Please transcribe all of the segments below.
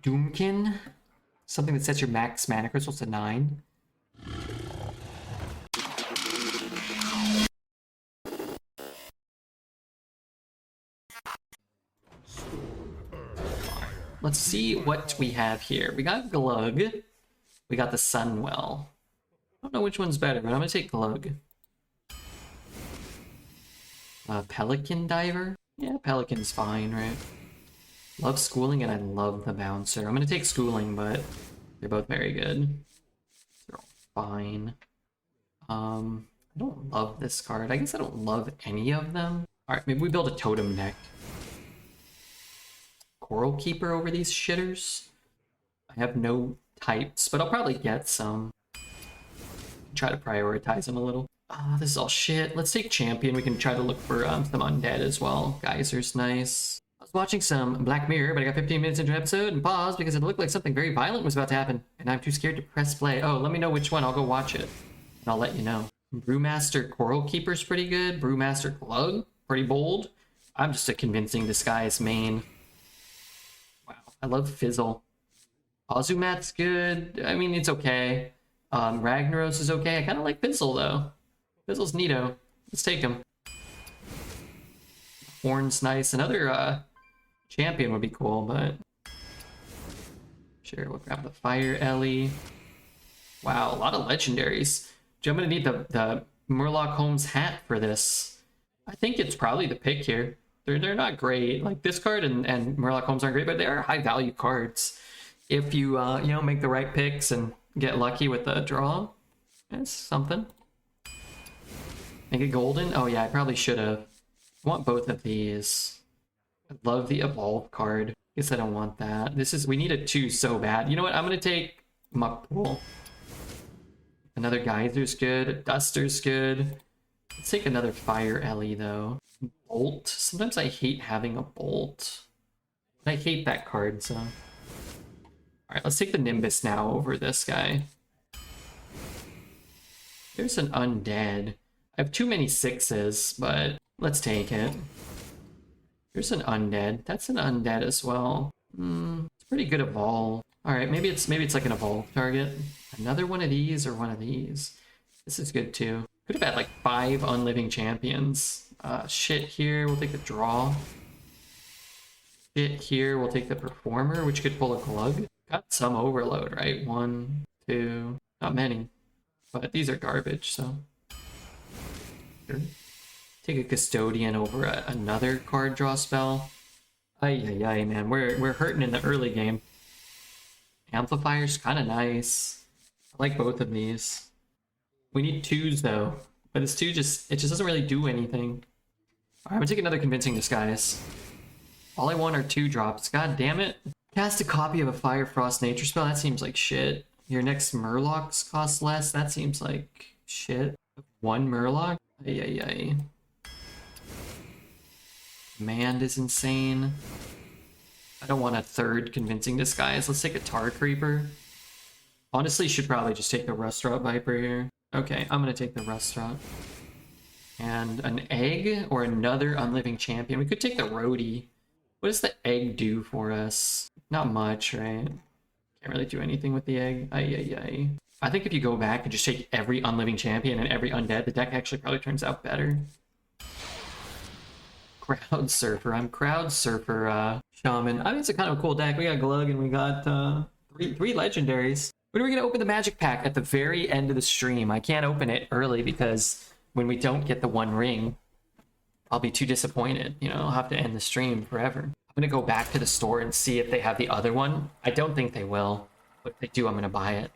Doomkin? Something that sets your max mana crystals to 9. Let's see what we have here. We got Glug. We got the Sunwell. I don't know which one's better, but I'm gonna take Glug. Pelican Diver? Yeah, Pelican's fine, right? Love Schooling and I love the Bouncer. I'm gonna take Schooling, but they're both very good. They're all fine. I don't love this card. I guess I don't love any of them. Alright, maybe we build a totem deck. Coral Keeper over these shitters. I have no types, but I'll probably get some. Try to prioritize them a little. This is all shit. Let's take Champion. We can try to look for some undead as well. Geyser's nice. I was watching some Black Mirror, but I got 15 minutes into an episode and paused because it looked like something very violent was about to happen, and I'm too scared to press play. Oh, let me know which one. I'll go watch it, and I'll let you know. Brewmaster Coral Keeper's pretty good. Brewmaster Glug, pretty bold. I'm just a convincing disguise main. Wow, I love Fizzle. Ozumat's good. I mean, it's okay. Ragnaros is okay. I kind of like Fizzle, though. Fizzle's neato. Let's take him. Horn's nice. Another champion would be cool, but... Sure, we'll grab the Fire Ellie. Wow, a lot of legendaries. I'm going to need the Murloc Holmes hat for this. I think it's probably the pick here. They're not great. Like, this card and Murloc Holmes aren't great, but they are high-value cards. If you, you know, make the right picks and get lucky with the draw, it's something. Make it golden? Oh yeah, I probably should have. I want both of these. I love the Evolve card. Guess I don't want that. We need a 2 so bad. You know what? I'm going to take Muckpool. Another Geyser's good. Duster's good. Let's take another Fire Ellie, though. Bolt. Sometimes I hate having a Bolt. I hate that card, so... Alright, let's take the Nimbus now over this guy. There's an Undead. I have too many 6s, but let's take it. Here's an Undead. That's an Undead as well. It's pretty good Evolve. Alright, maybe it's like an Evolve target. Another one of these or one of these. This is good too. Could have had like 5 Unliving Champions. Shit here, we'll take the Draw. Shit here, we'll take the Performer, which could pull a Glug. Got some Overload, right? 1, 2, not many. But these are garbage, so... Sure. Take a Custodian over another card draw spell. Ay, man. We're hurting in the early game. Amplifier's kind of nice. I like both of these. We need 2s, though. But this 2 it just doesn't really do anything. Alright, I'm gonna take another Convincing Disguise. All I want are 2 drops. God damn it. Cast a copy of a Fire Frost Nature spell? That seems like shit. Your next Murlocs cost less? That seems like shit. 1 Murloc? Ay. Command is insane. I don't want a 3rd Convincing Disguise. Let's take a Tar Creeper. Honestly, should probably just take the Rustrot Viper here. Okay, I'm gonna take the Rustrot. And an Egg or another Unliving Champion. We could take the Roadie. What does the Egg do for us? Not much, right? Can't really do anything with the Egg. Ay. I think if you go back and just take every Unliving Champion and every Undead, the deck actually probably turns out better. Crowd Surfer. I'm Crowd Surfer Shaman. I mean, it's a kind of cool deck. We got Glug and we got three legendaries. When are we going to open the Magic Pack? At the very end of the stream. I can't open it early because when we don't get the 1 ring, I'll be too disappointed. You know, I'll have to end the stream forever. I'm going to go back to the store and see if they have the other one. I don't think they will, but if they do, I'm going to buy it.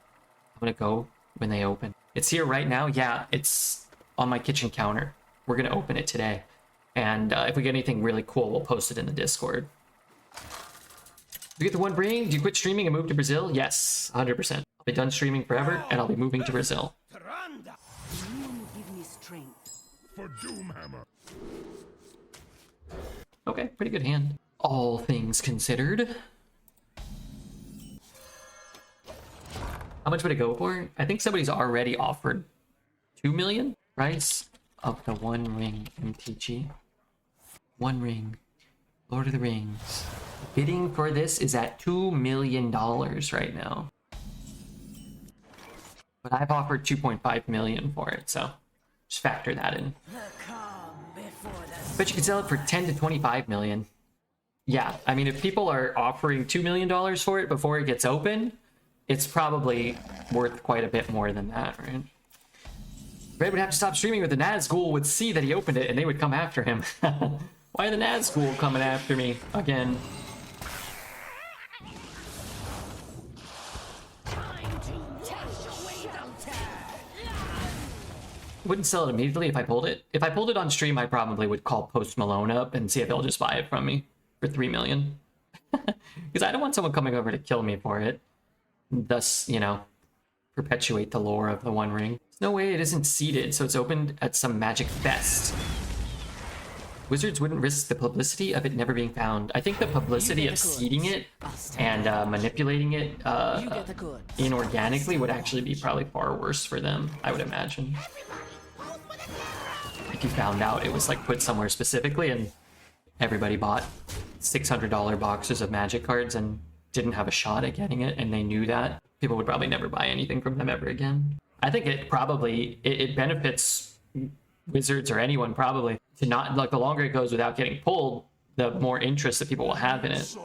I'm going to go when they open. It's here right now. Yeah, it's on my kitchen counter. We're going to open it today. And if we get anything really cool, we'll post it in the Discord. We get the 1 ring. Do you quit streaming and move to Brazil? Yes, 100%. I'll be done streaming forever, and I'll be moving to Brazil. Give me strength. For Doomhammer. Okay, pretty good hand. All things considered. How much would it go for? I think somebody's already offered 2 million. Price of the 1 ring MTG. 1 ring. Lord of the Rings. Bidding for this is at $2 million right now. But I've offered 2.5 million for it, so just factor that in. Bet you could sell it for 10 to 25 million. Yeah, I mean, if people are offering $2 million for it before it gets open, it's probably worth quite a bit more than that, right? Red would have to stop streaming, but the Nazgul would see that he opened it and they would come after him. Why are the Nazgul coming after me again? Wouldn't sell it immediately if I pulled it. If I pulled it on stream, I probably would call Post Malone up and see if he'll just buy it from me for 3 million. Because I don't want someone coming over to kill me for it. Thus, you know, perpetuate the lore of the One Ring. There's no way it isn't seeded, so it's opened at some magic fest. Wizards wouldn't risk the publicity of it never being found. I think the publicity of seeding it and manipulating it inorganically would actually be probably far worse for them, I would imagine. If you found out it was like put somewhere specifically and everybody bought $600 boxes of Magic cards and didn't have a shot at getting it, and they knew that, people would probably never buy anything from them ever again. I think it probably, it benefits Wizards or anyone probably to not, like, the longer it goes without getting pulled, the more interest that people will have in it.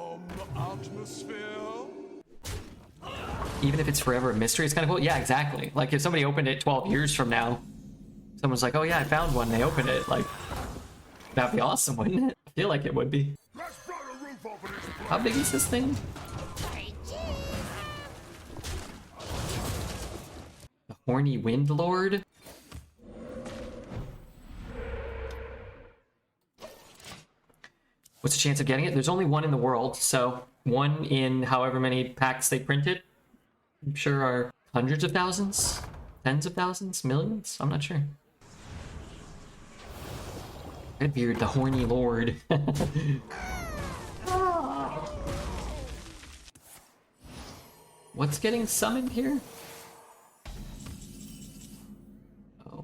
Even if it's forever a mystery, it's kind of cool. Yeah, exactly. Like if somebody opened it 12 years from now, someone's like, oh yeah, I found one, they opened it, like, that'd be awesome, wouldn't it? I feel like it would be. How big is this thing? The Horny Wind Lord? What's the chance of getting it? There's only one in the world, so one in however many packs they printed. I'm sure are hundreds of thousands, tens of thousands, millions. I'm not sure. Redbeard, the Horny Lord. What's getting summoned here? Oh.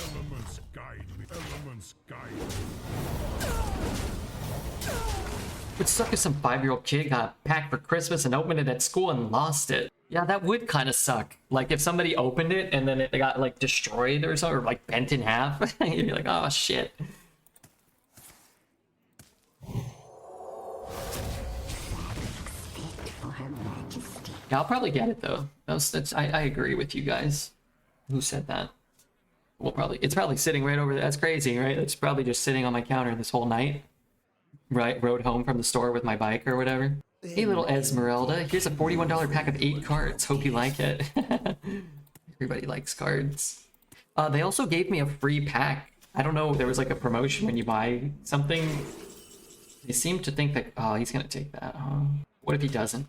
Elements guide me. Elements guide me. Would suck if some 5-year-old kid got a pack for Christmas and opened it at school and lost it. Yeah, that would kind of suck. Like if somebody opened it and then it got like destroyed or something, or like bent in half, you'd be like, oh shit. Yeah, I'll probably get it though. I agree with you guys. Who said that? It's probably sitting right over there. That's crazy, right? It's probably just sitting on my counter this whole night. Right, rode home from the store with my bike or whatever. Hey, little Esmeralda, here's a $41 pack of 8 cards. Hope you like it. Everybody likes cards. They also gave me a free pack. I don't know, there was like a promotion when you buy something. They seem to think that, oh, he's gonna take that, huh? What if he doesn't?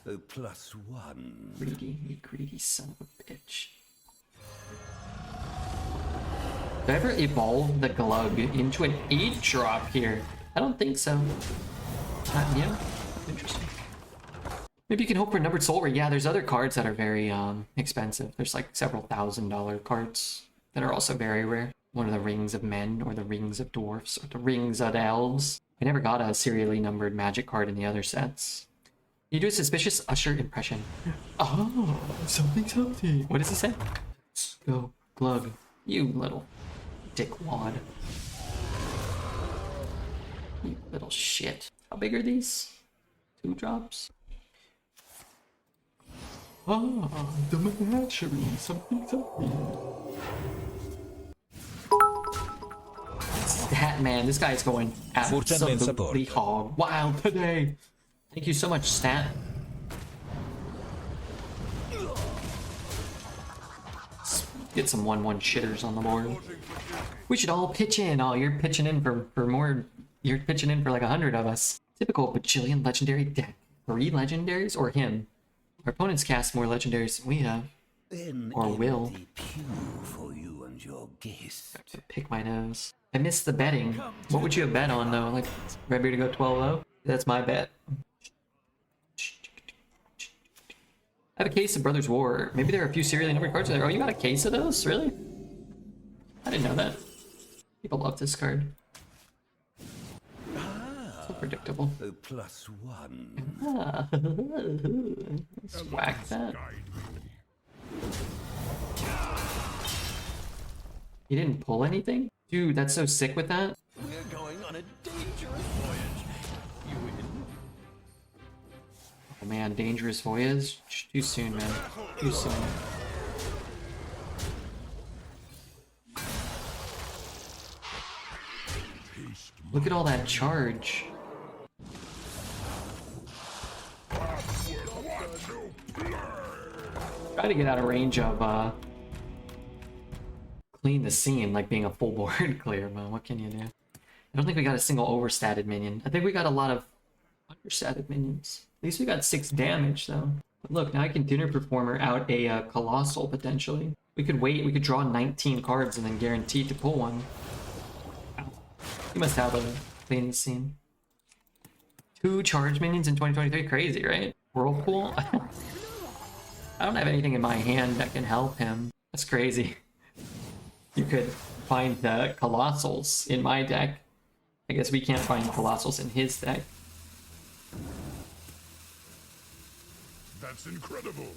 +1. Greedy, you greedy son of a bitch. Did I ever evolve the Glug into an 8-drop here? I don't think so. Yeah, interesting. Maybe you can hope for a numbered soul ring. Yeah, there's other cards that are very expensive. There's like several $1,000 cards that are also very rare. One of the Rings of Men, or the Rings of Dwarfs, or the Rings of Elves. I never got a serially numbered magic card in the other sets. You do a suspicious usher impression. Oh, something. What does he say? Let's go, Glug. You little dickwad. You little shit. How big are these? 2 drops? Ah, the menagerie. Something. Stat man, this guy's going absolutely hog wild today. Thank you so much, Stat. Let's get some 1/1 shitters on the board. We should all pitch in. Oh, you're pitching in for more. You're pitching in for like 100 of us. Typical bajillion legendary deck. 3 legendaries or him? Our opponents cast more legendaries than we have. Or will. For you and your guest. Pick my nose. I missed the betting. What would you have bet on though? Like Redbeard to go 12-0? That's my bet. I have a case of Brothers War. Maybe there are a few serially numbered cards in there. Oh, you got a case of those? Really? I didn't know that. People love this card. So predictable. Oh, +1. Ah. Let's whack that. Guide me. He didn't pull anything? Dude, that's so sick with that. We're going on a dangerous voyage. You win. Oh man, dangerous voyage? Too soon, man. Too soon. Look at all that charge. Try to get out of range of clean the scene, like being a full board clear, but what can you do? I don't think we got a single overstated minion. I think we got a lot of understated minions. At least we got 6 damage though. But look, now I can Dinner Performer out a Colossal potentially. We could wait, we could draw 19 cards and then guarantee to pull one. Wow. You must have a clean the scene. 2 charge minions in 2023, crazy, right? Whirlpool? I don't have anything in my hand that can help him. That's crazy. You could find the Colossals in my deck. I guess we can't find Colossals in his deck. That's incredible.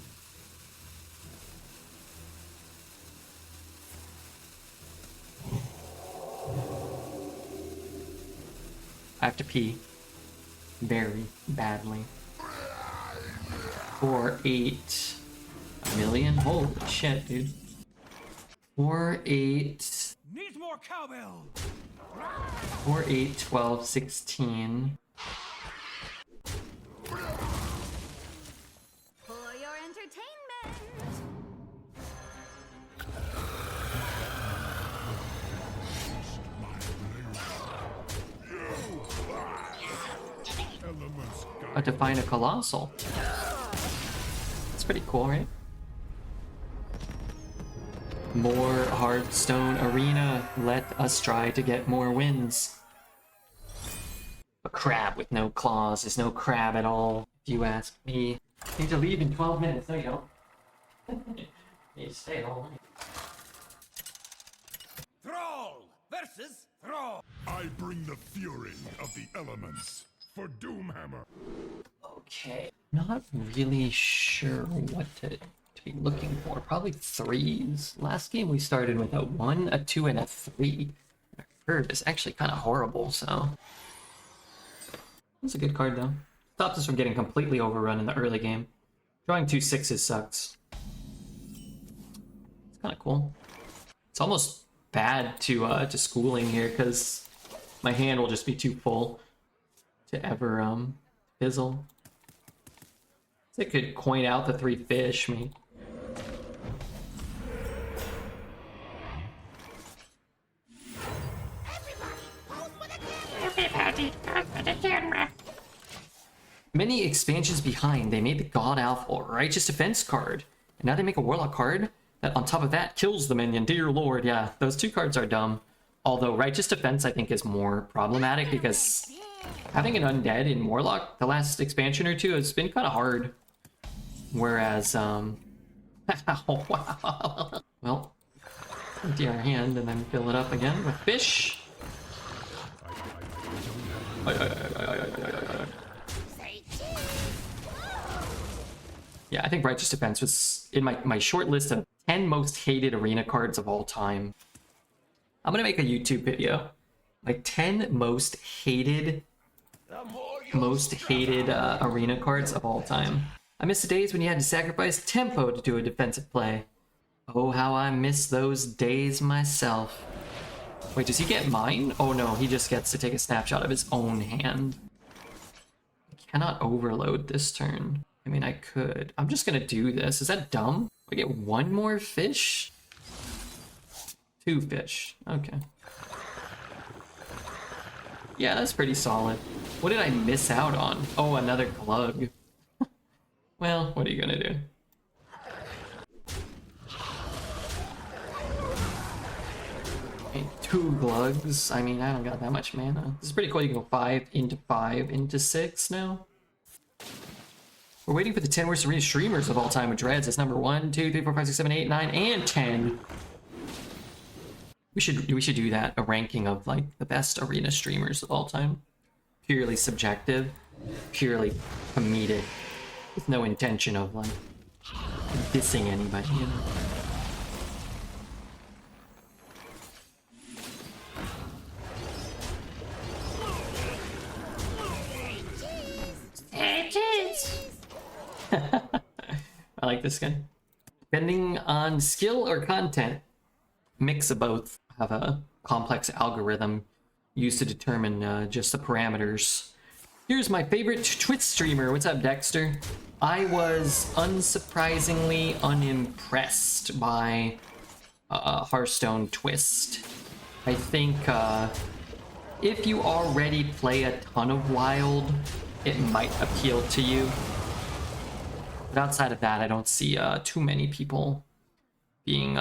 I have to pee. Very badly. 4, 8 million? Holy shit, dude. 4, 8... Need more cowbell. 4, 8, 12, 16. For your entertainment. Elements About to find a Colossal. It's pretty cool, right? More Hearthstone Arena. Let us try to get more wins. A crab with no claws is no crab at all, if you ask me. Need to leave in 12 minutes. No, you don't. You stay all night. Thrall versus Thrall. I bring the fury of the elements for Doomhammer. Okay. Not really sure what to be looking for. Probably 3s. Last game we started with a 1, a 2, and a 3. Our curve is actually kind of horrible, so... That's a good card, though. Stopped us from getting completely overrun in the early game. Drawing 2 6s sucks. It's kind of cool. It's almost bad to schooling here, because my hand will just be too full to ever, fizzle. So it could coin out the 3 fish, maybe. Many expansions behind, they made the God Alpha Righteous Defense card. And now they make a Warlock card that on top of that kills the minion. Dear Lord, yeah, those 2 cards are dumb. Although Righteous Defense I think is more problematic because having an undead in Warlock the last expansion or 2 has been kind of hard. Whereas, oh, wow. Well, empty our hand and then fill it up again with fish. Yeah, I think Righteous Defense was in my short list of 10 most hated arena cards of all time. I'm gonna make a YouTube video. My 10 most hated arena cards of all time. I miss the days when you had to sacrifice tempo to do a defensive play. Oh, how I miss those days myself. Wait, does he get mine? Oh no, he just gets to take a snapshot of his own hand. I cannot overload this turn. I mean, I could. I'm just gonna do this. Is that dumb? I get 1 more fish? 2 fish. Okay. Yeah, that's pretty solid. What did I miss out on? Oh, another glug. Well, what are you gonna do? Okay, 2 glugs. I mean, I don't got that much mana. This is pretty cool. You can go 5 into 6 now. We're waiting for the 10 worst arena streamers of all time with Dreads. It's number 1, 2, 3, 4, 5, 6, 7, 8, 9, and 10. We should do that, a ranking of like the best arena streamers of all time. Purely subjective, purely comedic, with no intention of like dissing anybody, you know. I like this guy. Depending on skill or content, mix of both. Have a complex algorithm used to determine just the parameters. Here's my favorite Twitch streamer. What's up, Dexter? I was unsurprisingly unimpressed by Hearthstone Twist. I think if you already play a ton of Wild, it might appeal to you. But outside of that, I don't see too many people being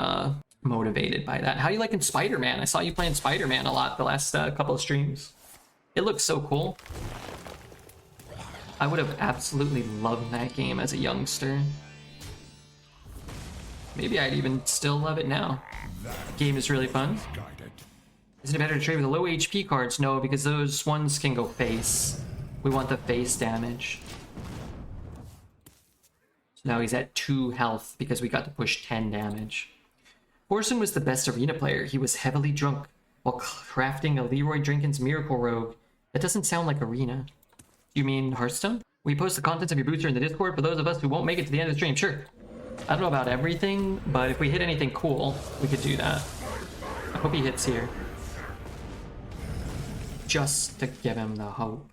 motivated by that. How you liking Spider-Man? I saw you playing Spider-Man a lot the last couple of streams. It looks so cool. I would have absolutely loved that game as a youngster. Maybe I'd even still love it now. The game is really fun. Isn't it better to trade with the low HP cards? No, because those ones can go face. We want the face damage. So now he's at 2 health because we got to push 10 damage. Forsen was the best arena player. He was heavily drunk while crafting a Leroy Jenkins Miracle Rogue. That doesn't sound like arena. You mean Hearthstone? We post the contents of your booster in the Discord for those of us who won't make it to the end of the stream. Sure. I don't know about everything, but if we hit anything cool, we could do that. I hope he hits here. Just to give him the hope.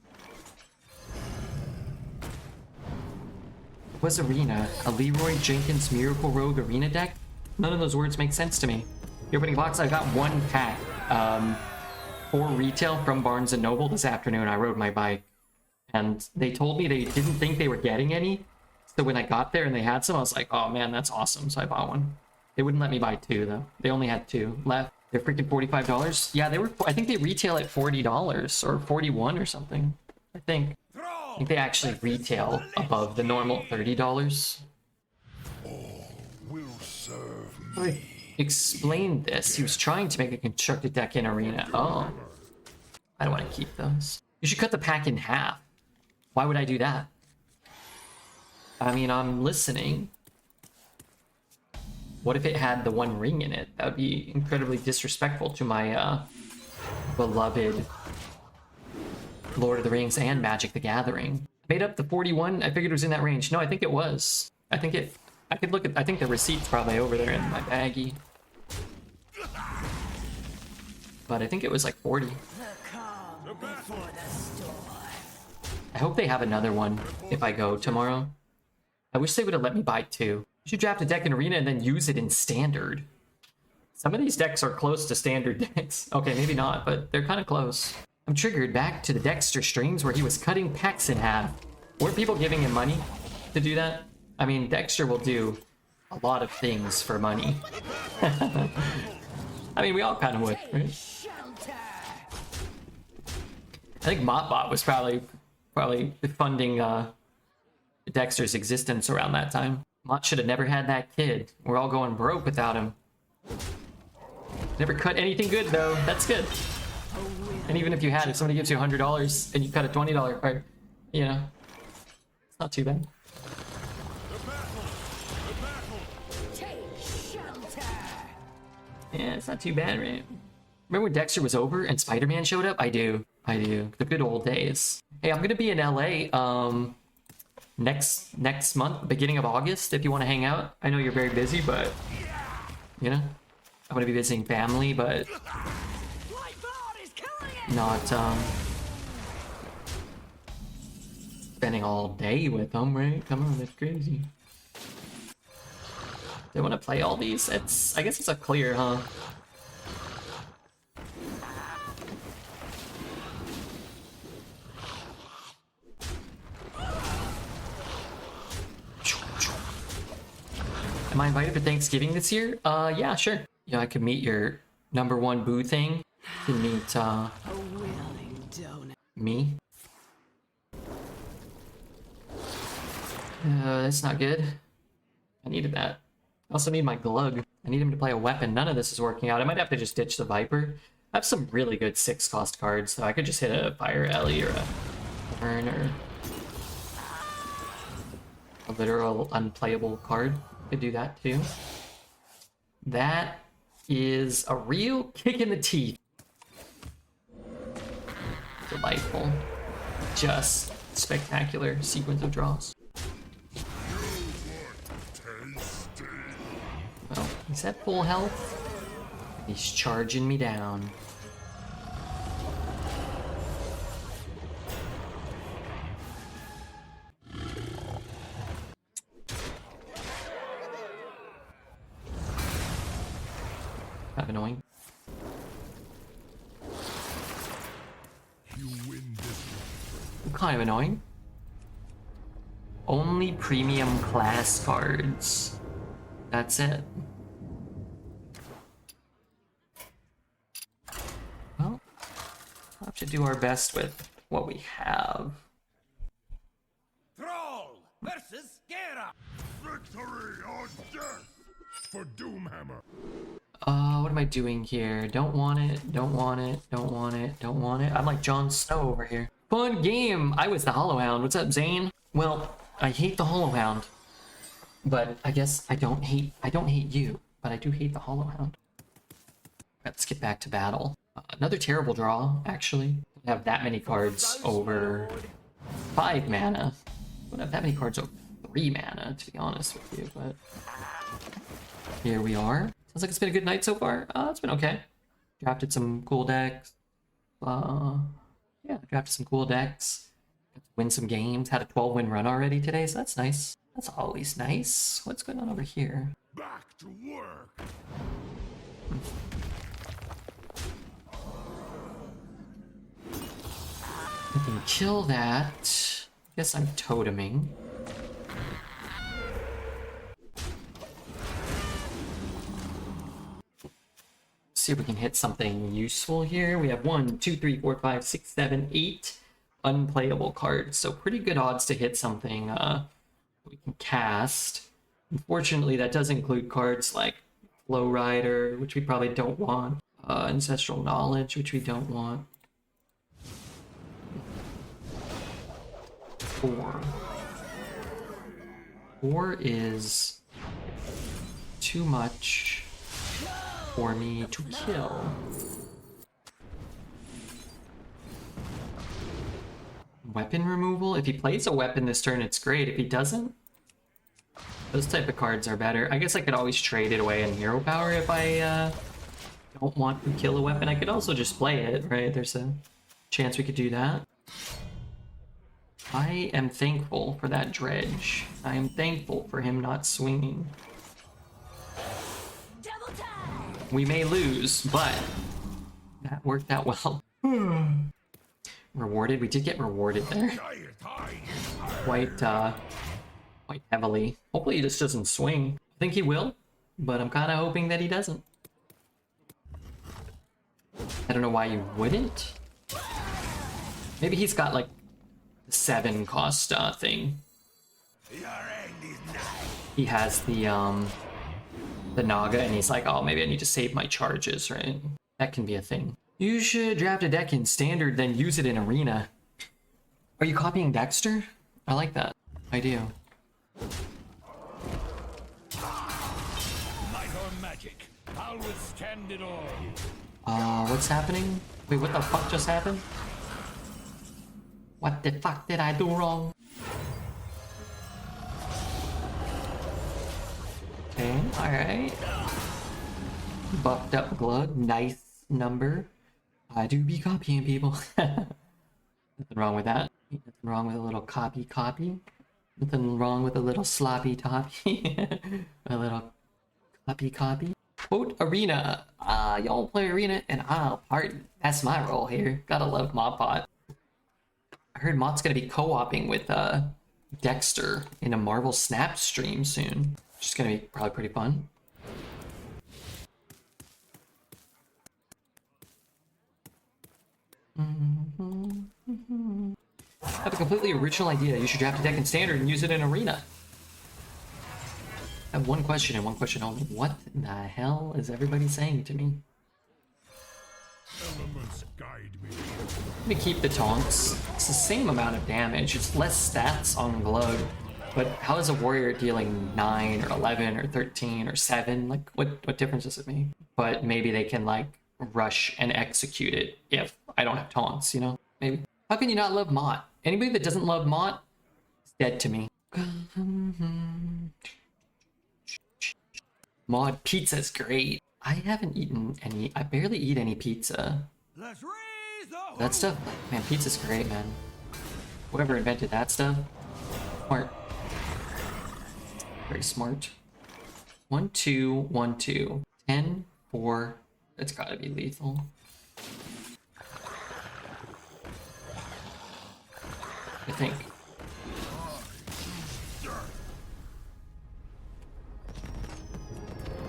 What's arena? A Leroy Jenkins Miracle Rogue arena deck? None of those words make sense to me. The opening box, I got 1 pack for retail from Barnes & Noble this afternoon. I rode my bike. And they told me they didn't think they were getting any. So when I got there and they had some, I was like, oh man, that's awesome. So I bought one. They wouldn't let me buy 2 though. They only had 2 left. They're freaking $45. Yeah, they were. I think they retail at $40 or 41 or something. I think they actually retail above the normal $30. Will serve I explained this. He was trying to make a constructed deck in arena. Oh, I don't want to keep those. You should cut the pack in half. Why would I do that? I mean, I'm listening. What if it had the 1 ring in it? That would be incredibly disrespectful to my beloved Lord of the Rings and Magic the Gathering. Made up the 41. I figured it was in that range. No, I think it was. I think it. I could look at. I think the receipt's probably over there in my baggie. But I think it was like 40. I hope they have another one if I go tomorrow. I wish they would have let me buy 2. You should draft a deck in arena and then use it in standard. Some of these decks are close to standard decks. Okay, maybe not, but they're kind of close. I'm triggered back to the Dexter streams where he was cutting packs in half. Weren't people giving him money to do that? I mean, Dexter will do a lot of things for money. I mean, we all kind of would, right? I think Motbot was probably funding Dexter's existence around that time. Mott should have never had that kid. We're all going broke without him. Never cut anything good though. That's good. And even if you had, if somebody gives you $100 and you cut a $20 card, you know, it's not too bad. Yeah, it's not too bad, right? Remember when Dexter was over and Spider-Man showed up? I do. The good old days. Hey, I'm gonna be in LA next month, beginning of August, if you want to hang out. I know you're very busy, but you know, I'm gonna be visiting family, but not spending all day with them, right? Come on, that's crazy. They want to play all these. I guess it's a clear, huh? Am I invited for Thanksgiving this year? Yeah, sure. Yeah, I could meet your #1 boo thing. You can meet, me. That's not good. I needed that. Also need my Glug. I need him to play a weapon. None of this is working out. I might have to just ditch the Viper. I have some really good 6-cost cards, so I could just hit a Fire Ellie or a Burn or a literal unplayable card. Could do that too. That is a real kick in the teeth. Delightful. Just spectacular sequence of draws. Well, he's at full health. He's charging me down. Kind of annoying. You win this Kind of annoying. Only premium class cards. That's it. Well, we'll have to do our best with what we have. Thrall versus Gera. victory or death for Doomhammer. What am I doing here? Don't want it, don't want it, don't want it, don't want it. I'm like Jon Snow over here. Fun game! I was the Hollow Hound. What's up, Zane? Well, I hate the Hollow Hound. But I guess I don't hate you, but I do hate the Hollow Hound. Let's get back to battle. Another terrible draw, actually. I have that many cards over 5 mana. I don't have that many cards over 3 mana, to be honest with you, but here we are. Sounds like it's been a good night so far. It's been okay. Drafted some cool decks. Yeah, drafted some cool decks. Win some games. Had a 12-win run already today, so that's nice. That's always nice. What's going on over here? Back to work. I can kill that. Guess I'm toteming. See if we can hit something useful here. We have 1, 2, 3, 4, 5, 6, 7, 8 unplayable cards. So pretty good odds to hit something we can cast. Unfortunately, that does include cards like Flow Rider, which we probably don't want. Ancestral Knowledge, which we don't want. 4. 4 is too much for me to kill. Weapon removal? If he plays a weapon this turn, it's great. If he doesn't, those type of cards are better. I guess I could always trade it away in Hero Power if I don't want to kill a weapon. I could also just play it, right? There's a chance we could do that. I am thankful for that Dredge. I am thankful for him not swinging. We may lose, but that worked out well. Rewarded? We did get rewarded there. Quite heavily. Hopefully he just doesn't swing. I think he will, but I'm kind of hoping that he doesn't. I don't know why you wouldn't. Maybe he's got like the 7 cost thing. He has the Naga, and he's like, oh, maybe I need to save my charges, right? That can be a thing. You should draft a deck in Standard, then use it in Arena. Are you copying Dexter? I like that idea. Might or magic, I'll withstand it all. What's happening? Wait, what the fuck just happened? What the fuck did I do wrong? Okay, alright. Buffed up Glug, nice number. I do be copying people. Nothing wrong with that. Nothing wrong with a little copy. Nothing wrong with a little sloppy toppy. A little copy. Quote Arena. Y'all play Arena and I'll pardon. That's my role here. Gotta love Mopot. I heard Mott's gonna be co-oping with Dexter in a Marvel Snap stream soon. Which is gonna be probably pretty fun. I have a completely original idea. You should draft a deck in Standard and use it in Arena. I have one question and one question only. What the hell is everybody saying to me? Elements guide me. I'm gonna keep the taunts. It's the same amount of damage. It's less stats on Glug. But how is a warrior dealing 9 or 11 or 13 or 7? Like, what difference does it make? But maybe they can, like, rush and execute it if I don't have taunts, you know? Maybe. How can you not love Mott? Anybody that doesn't love Mott is dead to me. Mod pizza's great. I haven't eaten any. I barely eat any pizza. Let's raise the That stuff, man, pizza's great, man. Whoever invented that stuff, smart. Very smart. 1, 2, 1, 2. 10, 4. It's gotta be lethal. I think.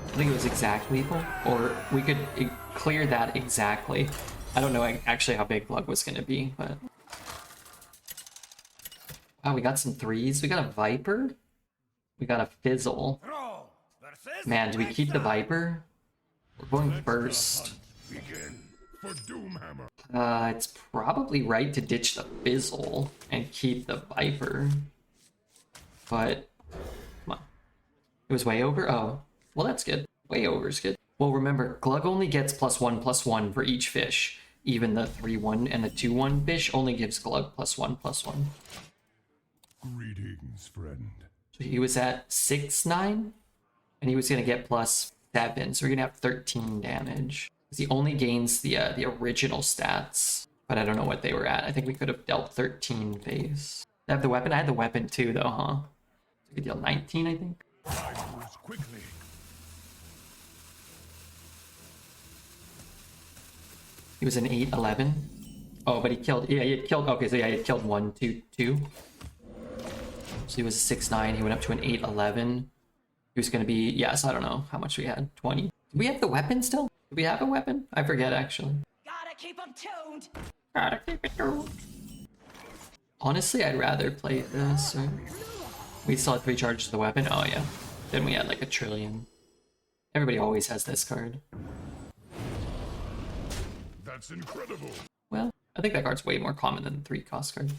I think it was exact lethal, or we could clear that exactly. I don't know actually how big Glug was going to be, but... Wow, we got some 3s. We got a Viper. We got a Fizzle. Man, do we keep the Viper? We're going first. Begin for Doomhammer. It's probably right to ditch the Fizzle and keep the Viper. But, come on. It was way over? Oh. Well, that's good. Way over is good. Well, remember, Glug only gets +1/+1 for each fish. Even the 3-1 and the 2-1 fish only gives Glug +1/+1. Greetings, friend. So he was at 6-9, and he was going to get +7, so we're going to have 13 damage. Because he only gains the original stats, but I don't know what they were at. I think we could have dealt 13 base. I have the weapon? I had the weapon too, though, huh? So we could deal 19, I think. I moves quickly. He was an 8-11. Oh, but he killed. Yeah, he had killed. Okay, so yeah, he had killed 1, 2, 2. So he was a 6-9. He went up to an 8-11. He was going to be. Yeah, so I don't know how much we had. 20. Do we have the weapon still? Do we have a weapon? I forget, actually. Gotta keep them tuned. Gotta keep it tuned. Honestly, I'd rather play this. Or... We still had 3 charges to the weapon. Oh, yeah. Then we had like 1 trillion. Everybody always has this card. That's incredible. Well, I think that card's way more common than the 3 cost card.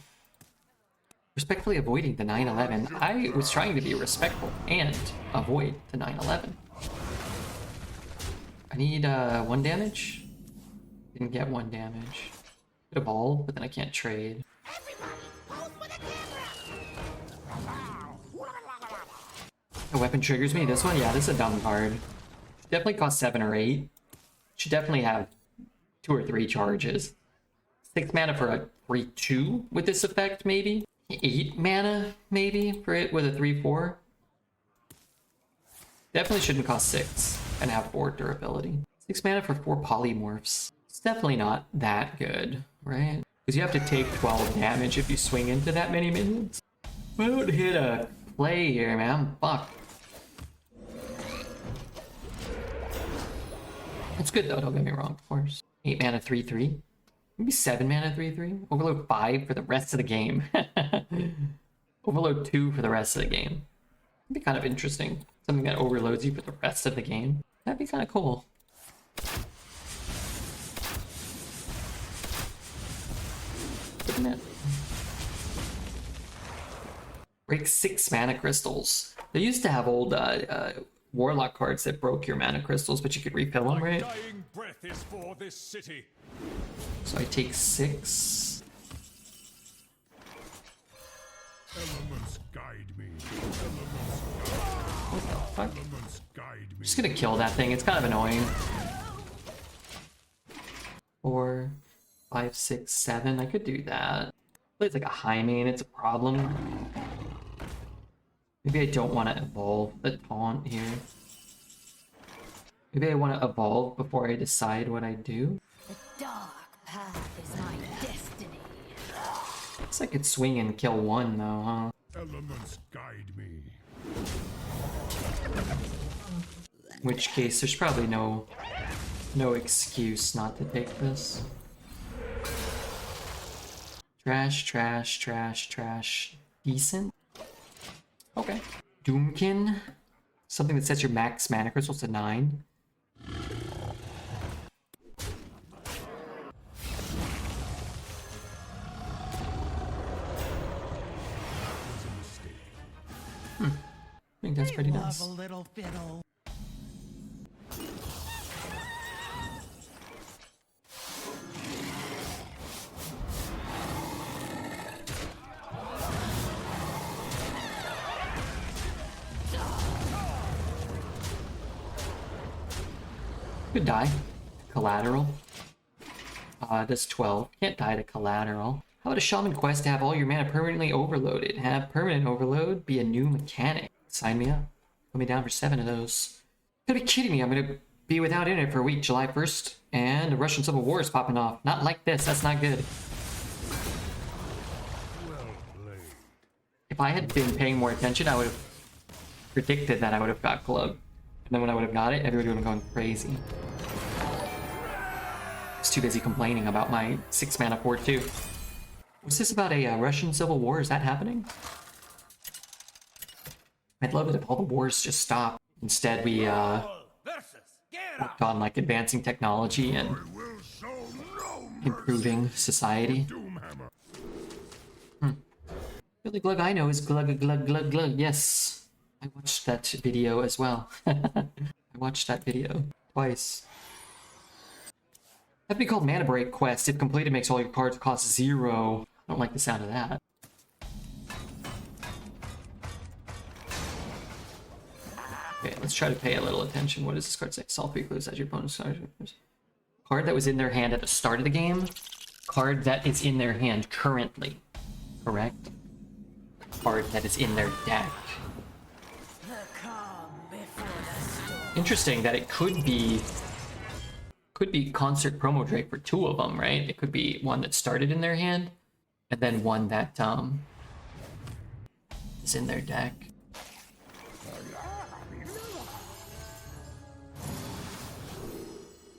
Respectfully avoiding the 9-11. I was trying to be respectful and avoid the 9-11. I need 1 damage. Didn't get 1 damage. Could evolve, but then I can't trade. The weapon triggers me. This one, yeah, this is a dumb card. Definitely cost 7 or 8. Should definitely have 2 or 3 charges. 6 mana for a 3-2 with this effect, maybe? 8 mana, maybe, for it with a 3-4? Definitely shouldn't cost 6 and have 4 durability. 6 mana for 4 polymorphs. It's definitely not that good, right? Because you have to take 12 damage if you swing into that many minions. I don't hit a play here, man. Fuck. It's good though, don't get me wrong, of course. 8 mana 3-3. Maybe 7 mana 3-3. Overload 5 for the rest of the game. Overload 2 for the rest of the game. That'd be kind of interesting. Something that overloads you for the rest of the game. That'd be kind of cool. Wouldn't it? Break 6 mana crystals. They used to have old Warlock cards that broke your mana crystals, but you could refill them, right? Dying breath is for this city. So I take 6. Elements guide me. What the fuck? Elements guide me. Just gonna kill that thing. It's kind of annoying. 4, 5, 6, 7. I could do that. But it's like a high main. It's a problem. Maybe I don't want to evolve the taunt here. Maybe I want to evolve before I decide what I do. The dark path is my destiny. Guess I could swing and kill 1 though, huh? Elements guide me. In which case, there's probably no excuse not to take this. Trash, trash, trash, trash. Decent. Okay. Doomkin. Something that sets your max mana crystals to 9. I think that's pretty nice. Love a little fiddle. Could die. Collateral. That's 12. Can't die to collateral. How about a Shaman quest to have all your mana permanently overloaded? Have permanent overload be a new mechanic. Sign me up. Put me down for 7 of those. You gotta be kidding me. I'm gonna be without internet for a week, July 1st, and the Russian Civil War is popping off. Not like this. That's not good. If I had been paying more attention, I would have predicted that I would have got Glug. And then when I would have got it, everybody would have gone crazy. I was too busy complaining about my 6 mana 4/2. What's this about a Russian Civil War? Is that happening? I'd love it if all the wars just stopped. Instead, we worked on like advancing technology and Will show no improving society. Doomhammer. The only glug I know is glug glug glug glug. Yes, I watched that video as well. I watched that video twice. That'd be called Mana Break Quest. If completed, makes all your cards cost 0. I don't like the sound of that. Okay, let's try to pay a little attention. What does this card say? Solve 3 clues as your opponent's card that was in their hand at the start of the game. Card that is in their hand currently. Correct? Card that is in their deck. Interesting that it could be Concert Promo Drake for 2 of them, right? It could be one that started in their hand, and then one that is in their deck.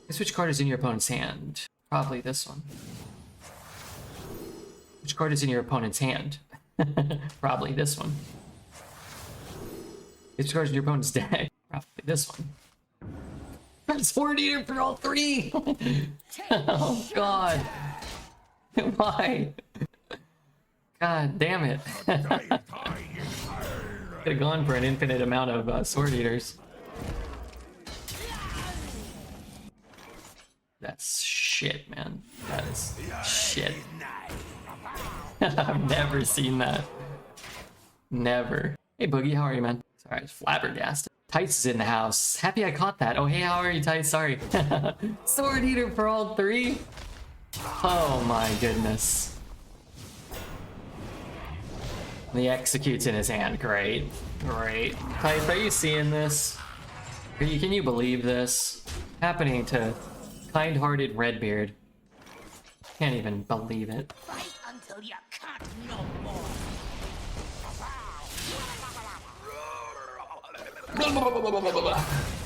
Guess which card is in your opponent's hand? Probably this one. Which card is in your opponent's hand? Probably this one. Which card is in your opponent's deck? Probably this one. That's 4 eater for all 3! Oh god. Why? God damn it. Could have gone for an infinite amount of sword eaters. That's shit, man. That is shit. I've never seen that. Never. Hey Boogie, how are you, man? Sorry, I was flabbergasted. Tice is in the house. Happy I caught that. Oh hey, how are you, Tice? Sorry. Sword eater for all 3? Oh my goodness. The executes in his hand. Great. Great. Tice, are you seeing this? Can you believe this? Happening to kind-hearted Redbeard. Can't even believe it. Fight until you can't no more.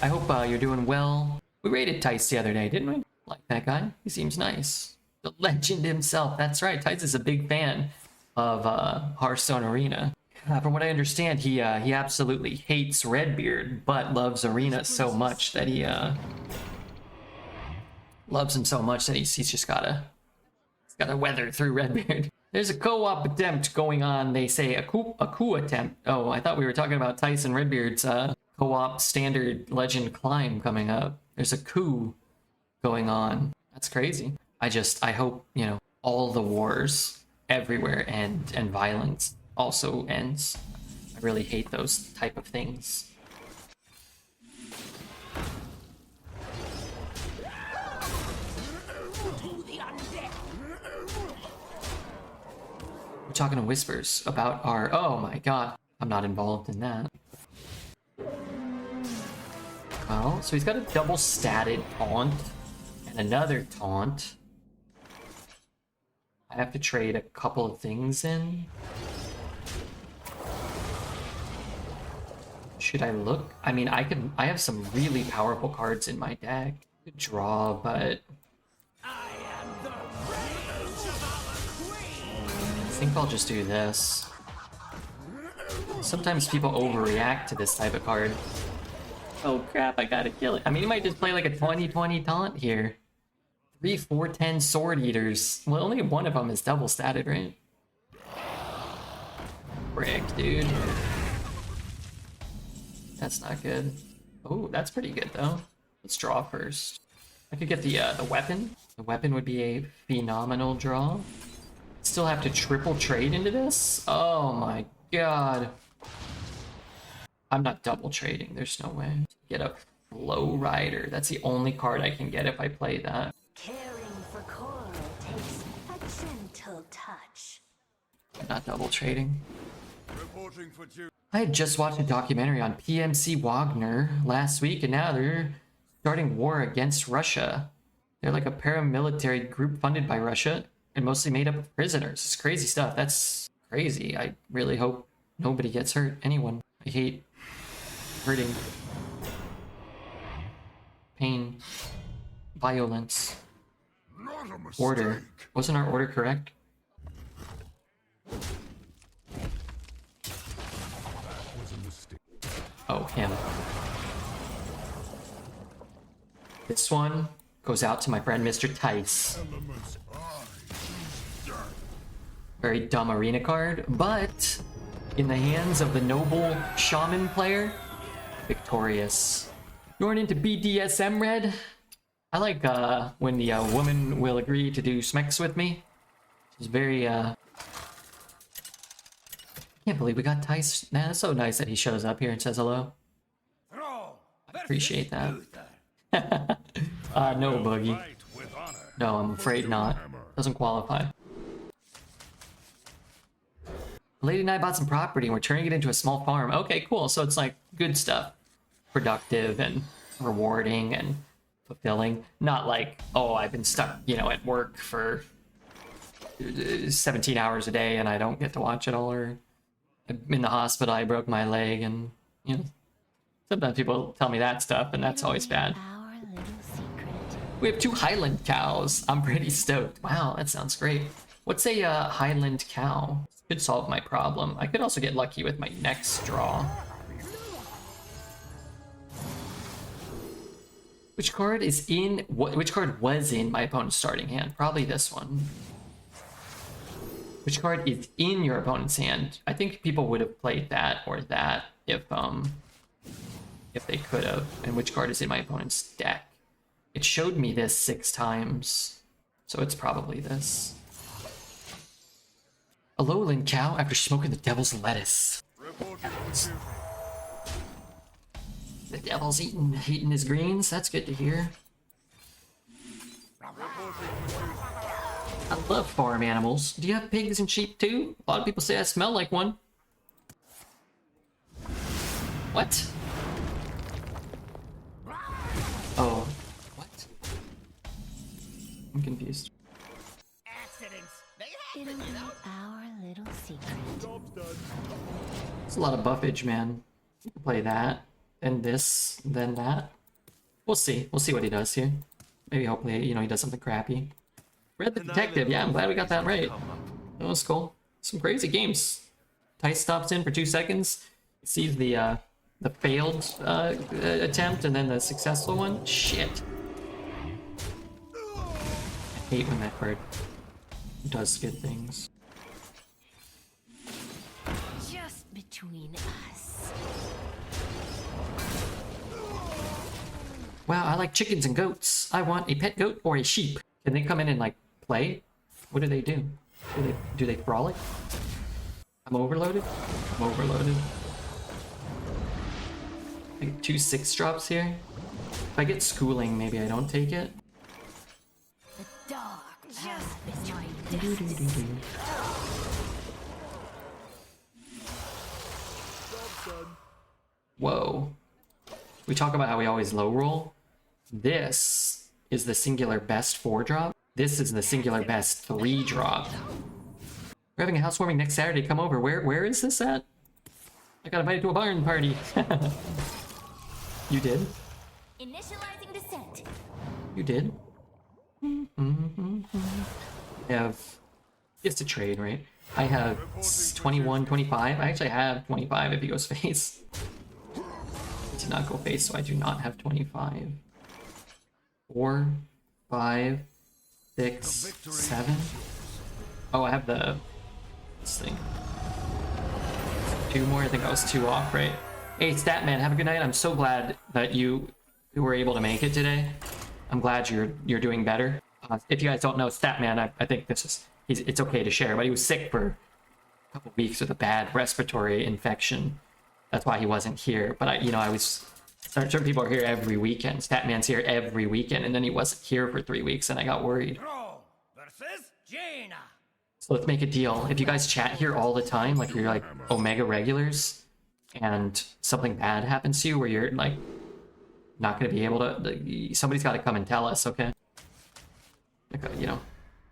I hope you're doing well. We raided Tice the other day, didn't we? Like that guy. He seems nice. The legend himself. That's right. Tice is a big fan of Hearthstone Arena. From what I understand, he absolutely hates Redbeard, but loves Arena so much that he loves him so much that he's just gotta weather through Redbeard. There's a co-op attempt going on. They say a coup attempt. Oh, I thought we were talking about Tice and Redbeard's co-op standard legend climb coming up. There's a coup going on. That's crazy. I hope, you know, all the wars everywhere end and violence also ends. I really hate those type of things. We're talking to Whispers about our... Oh my god. I'm not involved in that. Well, so he's got a double statted taunt and another taunt. I have to trade a couple of things in. Should I look? I mean, I have some really powerful cards in my deck. Could draw, but I think I'll just do this. Sometimes people overreact to this type of card. Oh crap, I gotta kill it. I mean, he might just play like a 20-20 taunt here. 3-4-10 sword eaters. Well, only one of them is double statted, right? Frick, dude. That's not good. Oh, that's pretty good though. Let's draw first. I could get the weapon. The weapon would be a phenomenal draw. Still have to triple trade into this? Oh my god. I'm not double trading, there's no way. Get a Flow Rider. That's the only card I can get if I play that. Caring for coral takes a gentle touch. I'm not double trading. Reporting for duty. I had just watched a documentary on PMC Wagner last week, and now they're starting war against Russia. They're like a paramilitary group funded by Russia and mostly made up of prisoners. It's crazy stuff. That's crazy. I really hope nobody gets hurt. Anyone. I hate hurting. Pain. Violence. Not a mistake. Order. Wasn't our order correct? Was a mistake. Oh, him. This one goes out to my friend Mr. Tice. Elements I choose death. Very dumb arena card, but in the hands of the noble Shaman player, victorious. Going into BDSM red. I like when the woman will agree to do smecks with me. She's very can't believe we got Tice. Nah, it's so nice that he shows up here and says hello. Appreciate that. No, Boogie. Fight with honor. No, I'm afraid not. Doesn't qualify. Lady and I bought some property and we're turning it into a small farm. Okay, cool. So it's like good stuff. Productive and rewarding and fulfilling. Not like, oh, I've been stuck, you know, at work for 17 hours a day and I don't get to watch it all, or I'm in the hospital, I broke my leg, and, you know, sometimes people tell me that stuff and that's always bad. Our little secret. We have 2 Highland cows. I'm pretty stoked. Wow, that sounds great. What's a Highland cow? Could solve my problem. I could also get lucky with my next draw. Which card is in? Which card was in my opponent's starting hand? Probably this one. Which card is in your opponent's hand? I think people would have played that or that if they could have. And which card is in my opponent's deck? It showed me this 6 times, so it's probably this. A lowland cow after smoking the devil's lettuce. Reporting for duty. The devil's eating his greens. That's good to hear. I love farm animals. Do you have pigs and sheep too? A lot of people say I smell like one. What? Oh. What? I'm confused. It'll be our little secret. It's a lot of buffage, man. You can play that, then this, then that. We'll see. We'll see what he does here. Maybe hopefully, you know, he does something crappy. Red the Detective. Yeah, I'm glad we got that right. That was cool. Some crazy games. Tice stops in for 2 seconds. Sees the failed attempt and then the successful one. Shit. I hate when that card does good things. Just between us. Wow, I like chickens and goats. I want a pet goat or a sheep. Can they come in and like play? What do they do? Do they frolic? I'm overloaded? I'm overloaded. I get 2 6-drops here. If I get schooling, maybe I don't take it. The dark just between destiny. Whoa. We talk about how we always low roll. This is the singular best 4-drop. This is the singular best 3-drop. We're having a housewarming next Saturday. Come over. Where is this at? I got invited to a barn party. You did? Initializing descent. You did? I have... It's to trade, right? I have 21, 25. I actually have 25 if he goes face. did not go face, so I do not have 25. 4, 5, 6, 7. Oh, I have this thing. 2 more. I think I was 2 off, right? Hey, Statman, have a good night. I'm so glad that you were able to make it today. I'm glad you're doing better. If you guys don't know, Statman, I think it's okay to share, but he was sick for a couple weeks with a bad respiratory infection. That's why he wasn't here. But I was certain people are here every weekend. Statman's here every weekend, and then he wasn't here for 3 weeks, and I got worried. Versus Jaina. So let's make a deal. If you guys chat here all the time, like you're like Omega regulars, and something bad happens to you where you're like not going to be able to, somebody's got to come and tell us, okay? Like,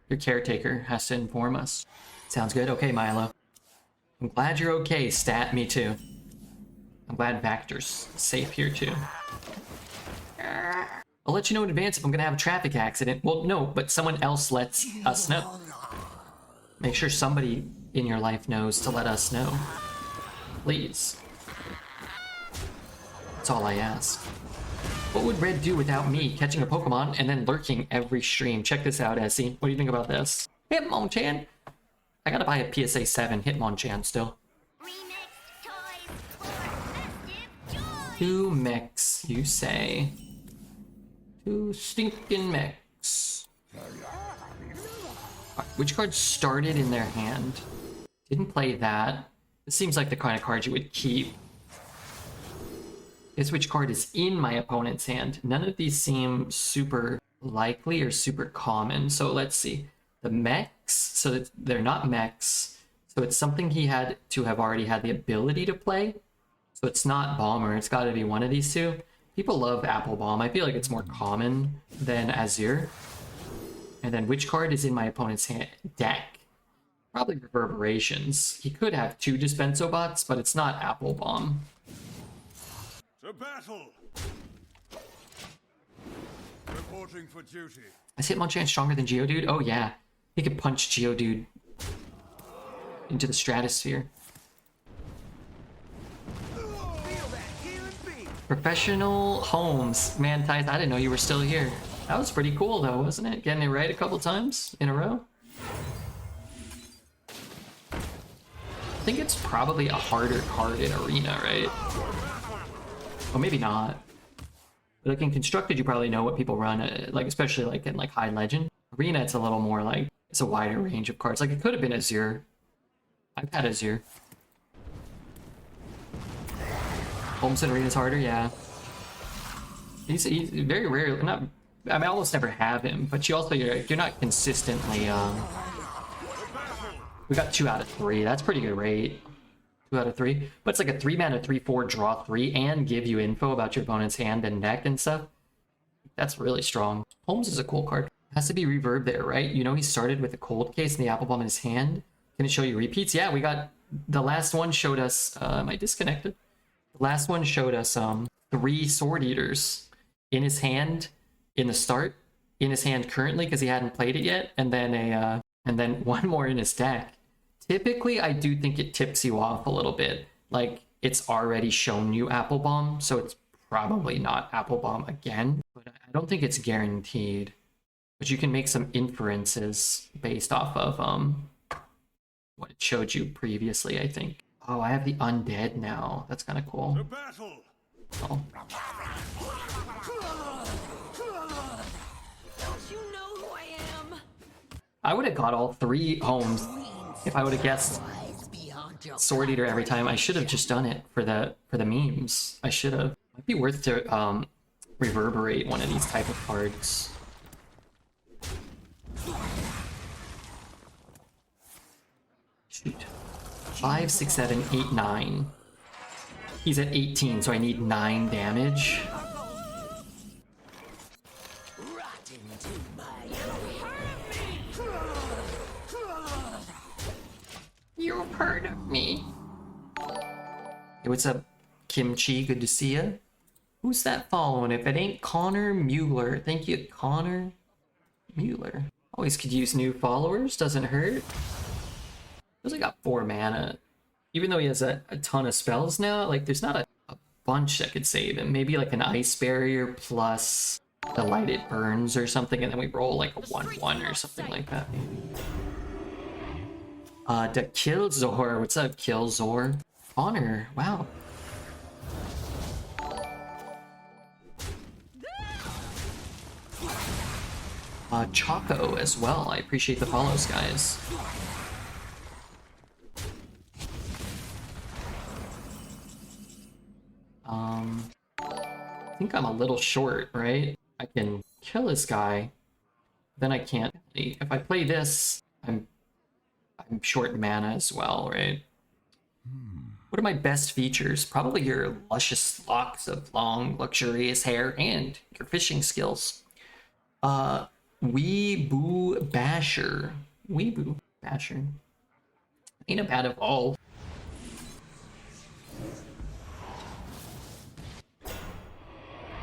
your caretaker has to inform us. Sounds good? Okay, Milo. I'm glad you're okay, Stat. Me too. I'm glad Vactor's safe here too. I'll let you know in advance if I'm going to have a traffic accident. Well, no, but someone else lets us know. Make sure somebody in your life knows to let us know. Please. That's all I ask. What would Red do without me catching a Pokemon and then lurking every stream? Check this out, Essie. What do you think about this? Hitmonchan! I gotta buy a PSA 7 Hitmonchan still. Remixed toys for festive joy. 2 mechs, you say. 2 stinking mechs. Which card started in their hand? Didn't play that. This seems like the kind of card you would keep. Guess which card is in my opponent's hand? None of these seem super likely or super common. So let's see. The mechs, so they're not mechs. So it's something he had to have already had the ability to play. So it's not Bomber. It's got to be one of these two. People love Apple Bomb. I feel like it's more common than Azure. And then which card is in my opponent's hand? Deck. Probably Reverberations. He could have 2 Dispenso bots, but it's not Apple Bomb. To battle! Reporting for duty. Is Hitmonchan stronger than Geodude? Oh yeah. He could punch Geodude into the stratosphere. Professional Holmes. Man, Tyth, I didn't know you were still here. That was pretty cool though, wasn't it? Getting it right a couple times in a row. I think it's probably a harder card in Arena, right? Well, maybe not. But like in Constructed, you probably know what people run, like especially like in like High Legend. Arena, it's a little more like, it's a wider range of cards. Like it could have been Azure. I've had Azure. Holmes in Arena's harder, yeah. He's very rarely, not, I mean, I almost never have him, but you're not consistently, we got 2 out of 3. That's pretty good rate. 2 out of 3. But it's like a 3-mana 3/4 draw 3 and give you info about your opponent's hand and deck and stuff. That's really strong. Holmes is a cool card. Has to be reverb there, right? You know he started with a cold case and the Apple Bomb in his hand. Can it show you repeats? Yeah, we got, the last one showed us, am I disconnected? The last one showed us 3 Sword Eaters in his hand in the start, in his hand currently because he hadn't played it yet, and then 1 more in his deck. Typically, I do think it tips you off a little bit. Like, it's already shown you Apple Bomb, so it's probably not Apple Bomb again. But I don't think it's guaranteed. But you can make some inferences based off of what it showed you previously, I think. Oh, I have the Undead now. That's kind of cool. To battle! Oh. Don't you know who I am? I would have got all 3 homes if I would have guessed Sword Eater every time. I should have just done it for the memes. I should have. Might be worth to reverberate one of these type of cards. Shoot. 5, 6, 7, 8, 9. He's at 18, so I need 9 damage. You're part of me. Hey, what's up, Kimchi? Good to see ya. Who's that following? If it ain't Connor Mueller. Thank you, Connor Mueller. Always could use new followers. Doesn't hurt. He's only got 4 mana. Even though he has a ton of spells now, like there's not a bunch that could save him. Maybe like an ice barrier plus the light it burns or something, and then we roll like a 1/1 or something like that. Maybe. The Killzor. What's up, Killzor? Honor. Wow. Choco as well. I appreciate the follows, guys. I think I'm a little short, right? I can kill this guy, then I can't. If I play this, I'm short mana as well, right? What are my best features? Probably your luscious locks of long, luxurious hair and your fishing skills. Weeboo Basher. Weeboo Basher. Ain't a bad evolve.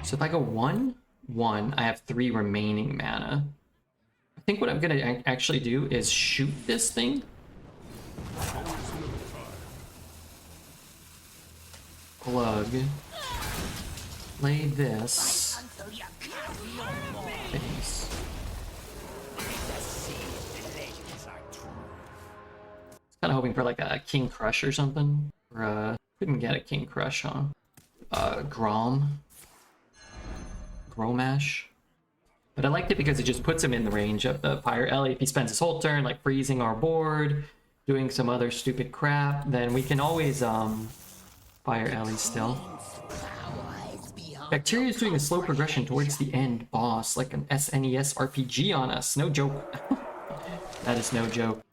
So if I go 1/1, I have 3 remaining mana. I think what I'm gonna actually do is shoot this thing. Glug. Play this. Face. Kind of hoping for like a King Crush or something. Or couldn't get a King Crush, huh? Gromash. But I liked it because it just puts him in the range of the Fire Ellie. If he spends his whole turn like freezing our board, doing some other stupid crap, then we can always Fire Ellie still. Bacteria is doing a slow progression towards the end boss, like an SNES RPG on us. No joke. That is no joke.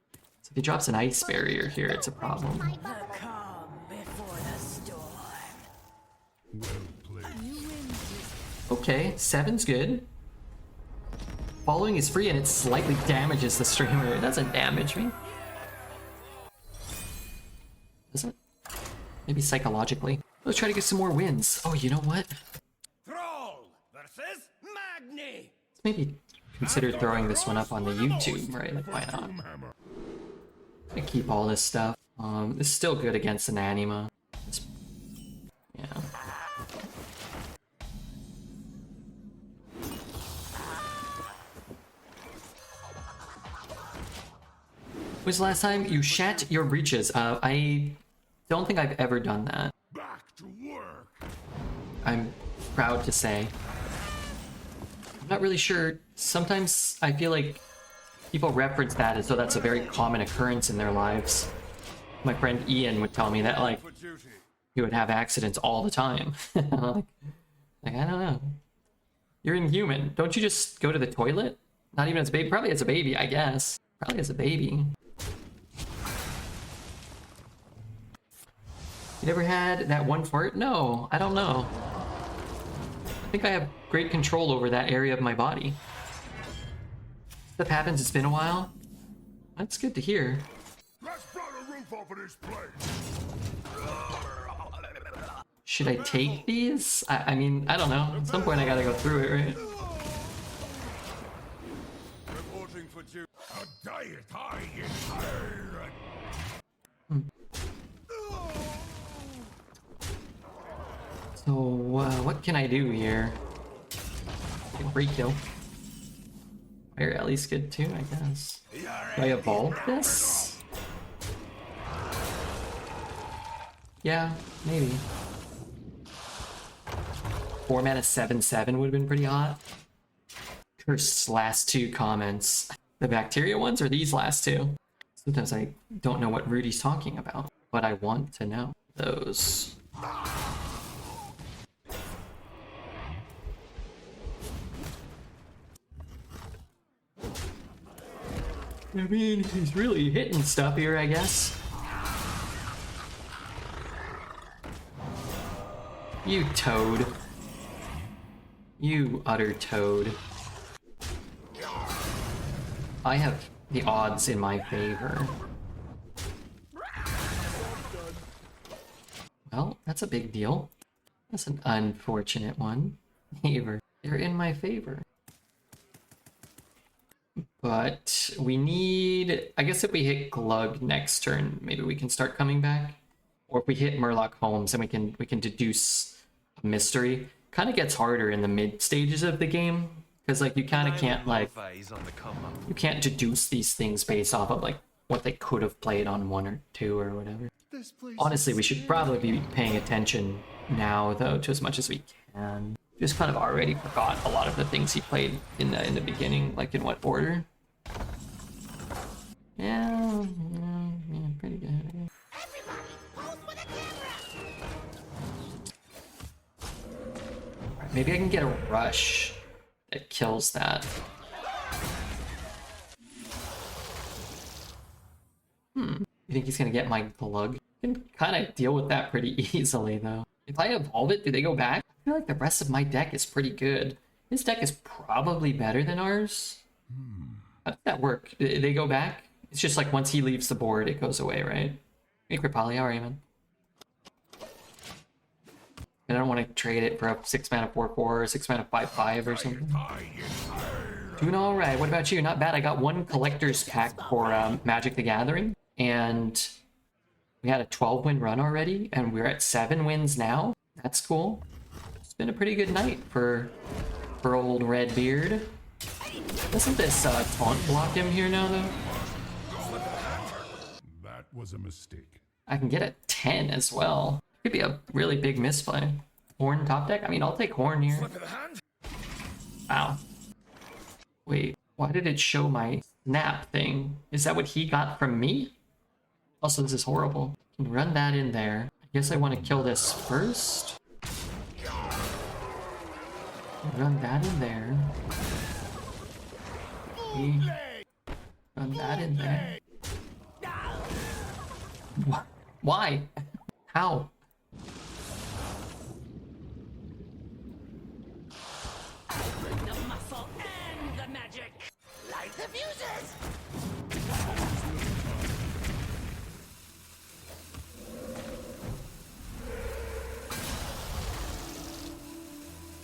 So if he drops an ice barrier here, it's a problem. The calm before the storm. Well played. Okay, 7's good. Following is free and it slightly damages the streamer. It doesn't damage me. Does it? Maybe psychologically. Let's try to get some more wins. Oh, you know what? Thrall versus Magni. Let's maybe consider throwing this one up on the YouTube, right? Like, why not? Doomhammer. I keep all this stuff. It's still good against an anima. Yeah. When's the last time you shat your breeches? I don't think I've ever done that. Back to work. I'm proud to say. I'm not really sure. Sometimes I feel like people reference that as though that's a very common occurrence in their lives. My friend Ian would tell me that, like, For duty. he would have accidents all the time. like, I don't know. You're inhuman. Don't you just go to the toilet? Not even as a baby. Probably as a baby, I guess. Probably as a baby. You never had that one fart? No, I don't know. I think I have great control over that area of my body. Stuff happens, it's been a while. That's good to hear. Let's blow the roof off of this place. Should I take these? I mean, I don't know. At some point I gotta go through it, right? Reporting for duty. A diet high in iron. So, what can I do here? Re-kill. Fire Ellie's good too, I guess. Do I evolve this? Yeah, maybe. 4 mana 7/7 would have been pretty hot. Cursed last 2 comments. The bacteria ones or these last 2? Sometimes I don't know what Rudy's talking about, but I want to know those. I mean, he's really hitting stuff here, I guess. You toad. You utter toad. I have the odds in my favor. Well, that's a big deal. That's an unfortunate one. Favor. They're in my favor. But we need... I guess if we hit Glug next turn, maybe we can start coming back. Or if we hit Murloc Holmes, then we can deduce a mystery. Kind of gets harder in the mid stages of the game because like you kind of can't like Phase on the come up. you can't deduce these things based off of like what they could have played on 1 or 2 or whatever. This place Honestly, is we should probably be paying attention now though to as much as we can. Just kind of already forgot a lot of the things he played in the beginning, like in what order. Yeah, pretty good. Alright, maybe I can get a rush that kills that. You think he's gonna get my glug? I can kind of deal with that pretty easily though. If I evolve it, do they go back? I feel like the rest of my deck is pretty good. His deck is probably better than ours. How does that work? They go back? It's just like once he leaves the board, it goes away, right? Hey, Kripali, how are you, man? I don't want to trade it for a 6-mana 4/4 or 6-mana 5/5 or something. Doing all right. What about you? Not bad. I got 1 collector's pack for Magic the Gathering, and we had a 12-win run already, and we're at 7 wins now. That's cool. It's been a pretty good night for old Redbeard. Doesn't this taunt block him here now, though? That was a mistake. I can get a 10 as well. Could be a really big misplay. Horn top deck? I mean, I'll take Horn here. Wow. Wait, why did it show my snap thing? Is that what he got from me? Also, this is horrible. Can run that in there. I guess I want to kill this first. Run that in there. Run that in there. Why? How? The muscle and the magic. Light the fuses.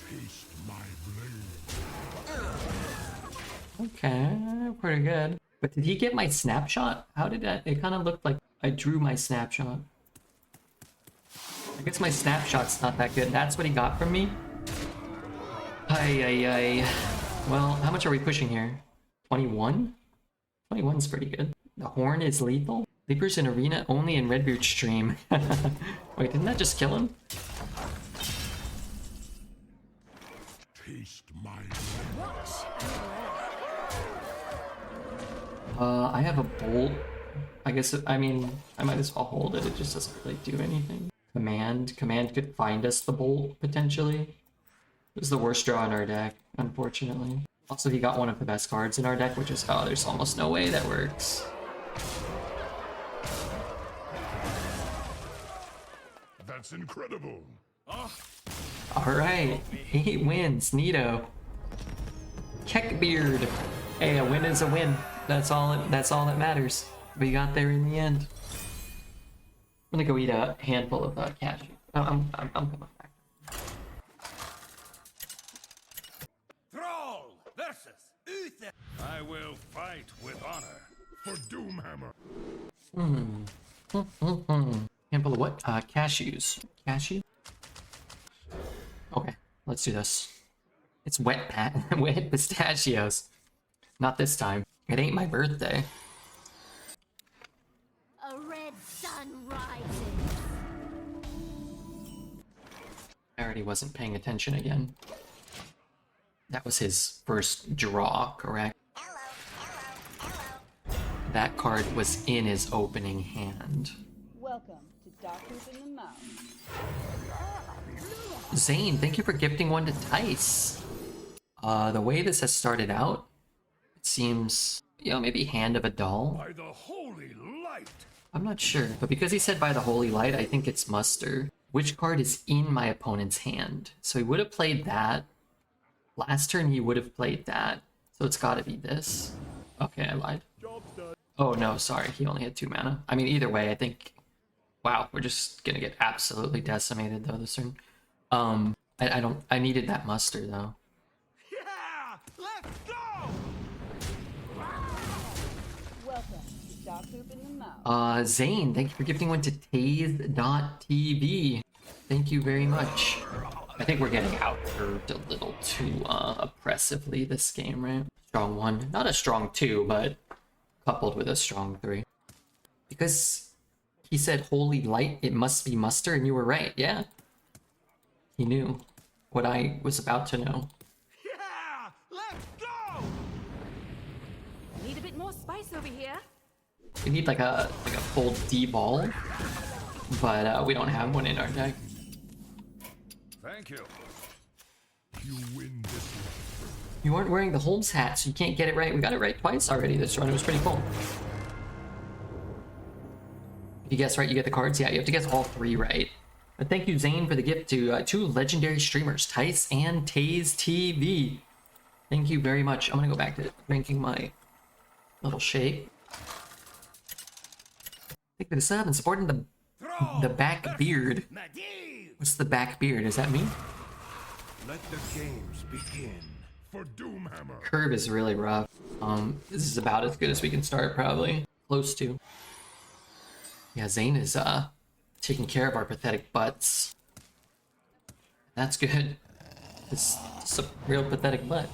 Taste my blade. Okay, pretty good. But did he get my snapshot? How did that? It kind of looked like I drew my snapshot. I guess my snapshot's not that good. That's what he got from me? Ay. Well, how much are we pushing here? 21? 21's pretty good. The horn is lethal? Leapers in arena only in Redbeard stream. Wait, didn't that just kill him? Taste my I have a bolt. I guess, I mean, I might as well hold it. It just doesn't really do anything. Command could find us the bolt, potentially. It was the worst draw in our deck, unfortunately. Also, he got one of the best cards in our deck, which is, oh, there's almost no way that works. That's incredible. Alright, 8 wins, neato. Keckbeard. Hey, a win is a win. That's all that matters. We got there in the end. I'm gonna go eat a handful of cashew. I'm coming back. Thrall versus Uther. I will fight with honor. For Doomhammer. Handful of what? Cashews. Cashew? Okay, let's do this. It's wet pistachios. Not this time. It ain't my birthday. A red sun rises. I already wasn't paying attention again. That was his first draw, correct? That card was in his opening hand. Welcome to Doc Hoop in the Mouth. Zane, thank you for gifting one to Tice. The way this has started out, it seems, you know, maybe Hand of a Doll. By the holy light. I'm not sure, but because he said by the Holy Light, I think it's Muster. Which card is in my opponent's hand? So he would have played that. Last turn he would have played that. So it's gotta be this. Okay, I lied. Oh no, sorry, he only had 2 mana. I mean, either way, I think... Wow, we're just gonna get absolutely decimated though this turn. I needed that Muster though. Yeah! Let's go! Welcome to Doc Hoop in the Mouth. Zane, thank you for gifting one to Taze.tv. Thank you very much. I think we're getting outcurved a little too oppressively this game, right? Strong 1. Not a strong 2, but coupled with a strong 3. Because he said, holy light, it must be muster, and you were right, yeah. He knew what I was about to know. Yeah! Let's go! Need a bit more spice over here. We need like a full D-ball, but we don't have one in our deck. Thank you. You win this one. You aren't wearing the Holmes hat, so you can't get it right. We got it right twice already this run. It was pretty cool. If you guess right, you get the cards. Yeah, you have to guess all 3 right. But thank you, Zane, for the gift to 2 legendary streamers, Tice and Taze TV. Thank you very much. I'm gonna go back to drinking my little shake. Thank you for the sub and supporting the back beard. What's the back beard? Is that me? Let the games begin. For Doomhammer. Curve is really rough. This is about as good as we can start, probably. Close to. Yeah, Zane is taking care of our pathetic butts. That's good. It's a real pathetic butt.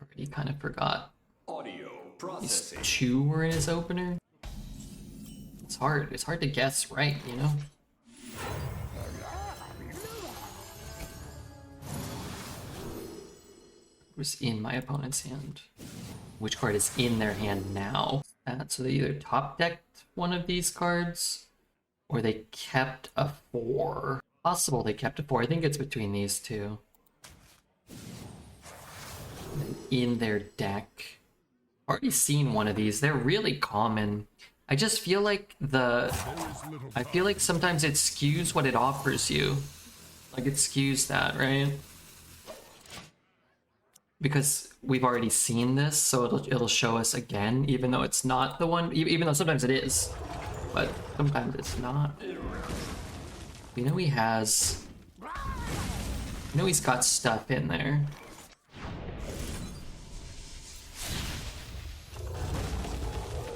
Already kind of forgot. Audio These processing. 2 were in his opener. It's hard. It's hard to guess right, you know? Was in my opponent's hand. Which card is in their hand now? So they either top decked one of these cards, or they kept a 4. Possible they kept a 4. I think it's between these 2. In their deck. Already seen one of these. They're really common. I just feel like I feel like sometimes it skews what it offers you. Like it skews that, right? Because we've already seen this, so it'll show us again, even though it's not the one, even though sometimes it is, but sometimes it's not. We know he has, I know he's got stuff in there.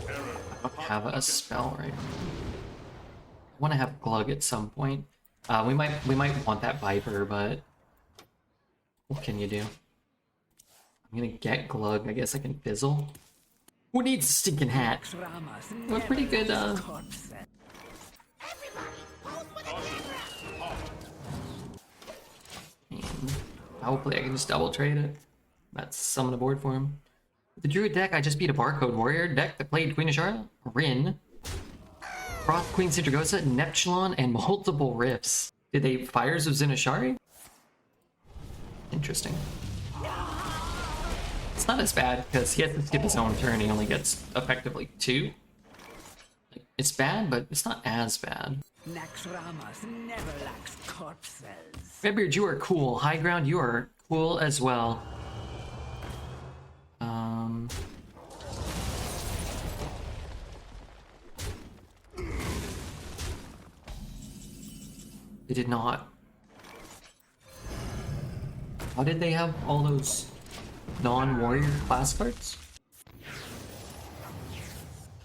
I don't have a spell right now. I want to have Glug at some point. We might want that Viper, but what can you do? I'm gonna get Glug. I guess I can fizzle. Who needs a stinking hat? We're pretty good, hopefully I can just double trade it. That's summon a board for him. With the Druid deck, I just beat a Barcode Warrior deck that played Queen Ashara, Rin, Froth, Queen Sindragosa, Neptulon, and multiple Rifts. Did they Fires of Zinashari? Interesting. It's not as bad because he has to skip his own turn. He only gets effectively 2. It's bad, but it's not as bad. Naxxramas never lacks corpses. Redbeard, you are cool. High Ground, you are cool as well. They did not. How did they have all those non-warrior class cards?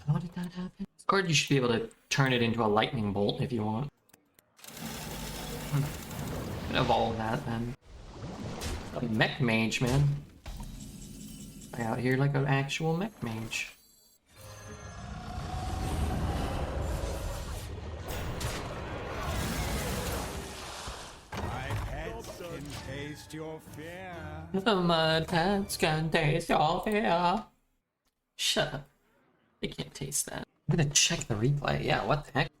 How did that happen? This card, you should be able to turn it into a lightning bolt if you want. Evolve that then. Mech mage, man. I out here like an actual mech mage. Taste your fear. My pets can taste your fear. Shut up. They can't taste that. I'm gonna check the replay. Yeah, what the heck?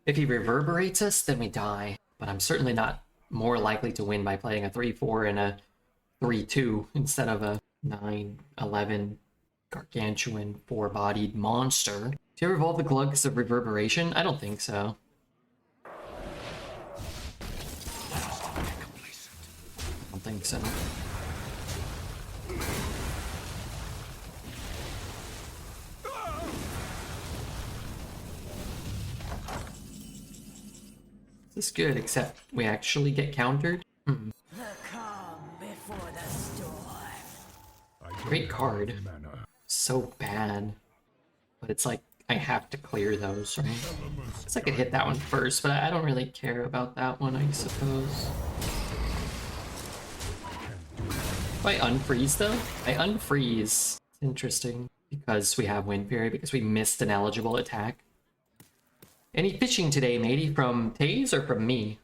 If he reverberates us, then we die. But I'm certainly not more likely to win by playing a 3-4 and a 3-2 instead of a 9-11 gargantuan 4-bodied monster. Do you ever evolve the Glug because of reverberation? I don't think so. I don't think so. This is good, except we actually get countered. The calm before the storm. Great card. So bad. But it's like I have to clear those, right? I guess I could hit that one first, but I don't really care about that one, I suppose. Do I unfreeze though? I unfreeze. It's interesting. Because we have Wind Fury, because we missed an eligible attack. Any fishing today, matey? From Taze or from me?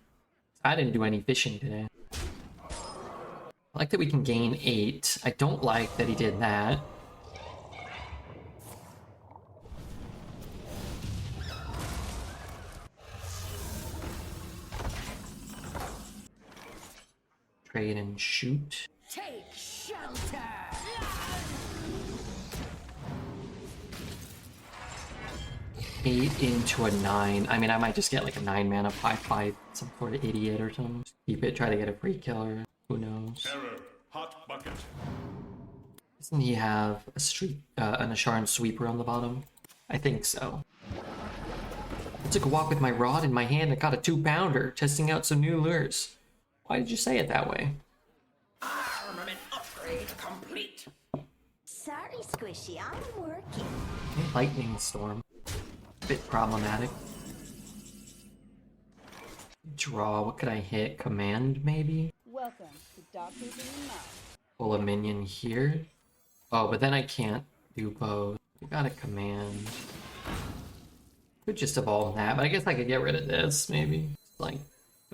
I didn't do any fishing today. I like that we can gain 8. I don't like that he did that. Trade and shoot. Take shelter! 8 into a 9. I mean, I might just get like a 9 mana 5/5, some sort of idiot or something. Just keep it, try to get a free killer. Who knows? Error. Hot bucket. Doesn't he have a street, an Asharan sweeper on the bottom? I think so. I took a walk with my rod in my hand and caught a 2-pounder, testing out some new lures. Why did you say it that way? Armament upgrade complete. Sorry, Squishy, I'm working. Lightning storm. Bit problematic. Draw, what could I hit? Command, maybe? Welcome to Dog Poop in the Mouth. Pull a minion here. Oh, but then I can't do both. We got a command. Could just evolve that, but I guess I could get rid of this, maybe. Like,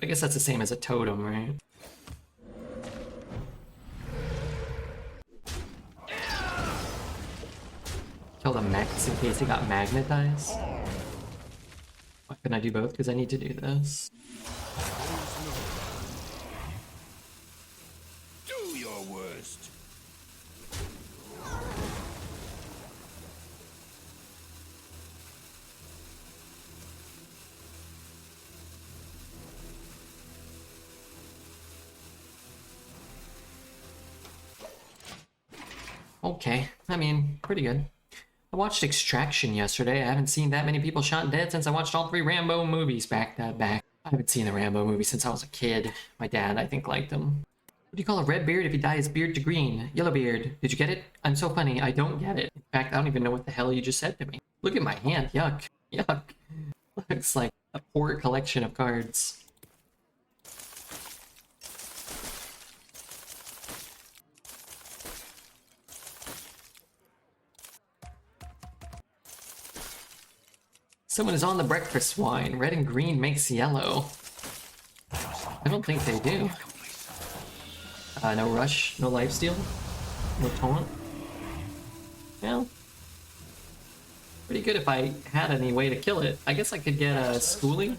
I guess that's the same as a totem, right? Kill the mechs in case he got magnetized. Why couldn't I do both? Because I need to do this. Do your worst. Okay, I mean, pretty good. I watched Extraction yesterday. I haven't seen that many people shot dead since I watched all 3 Rambo movies back to back. I haven't seen the Rambo movie since I was a kid. My dad, I think, liked them. What do you call a red beard if you dye his beard to green? Yellow beard. Did you get it? I'm so funny. I don't get it. In fact, I don't even know what the hell you just said to me. Look at my hand. Yuck. Yuck. Looks like a poor collection of cards. Someone is on the breakfast wine. Red and green makes yellow. I don't think they do. No rush, no lifesteal, no taunt. Well, pretty good if I had any way to kill it. I guess I could get a schooling.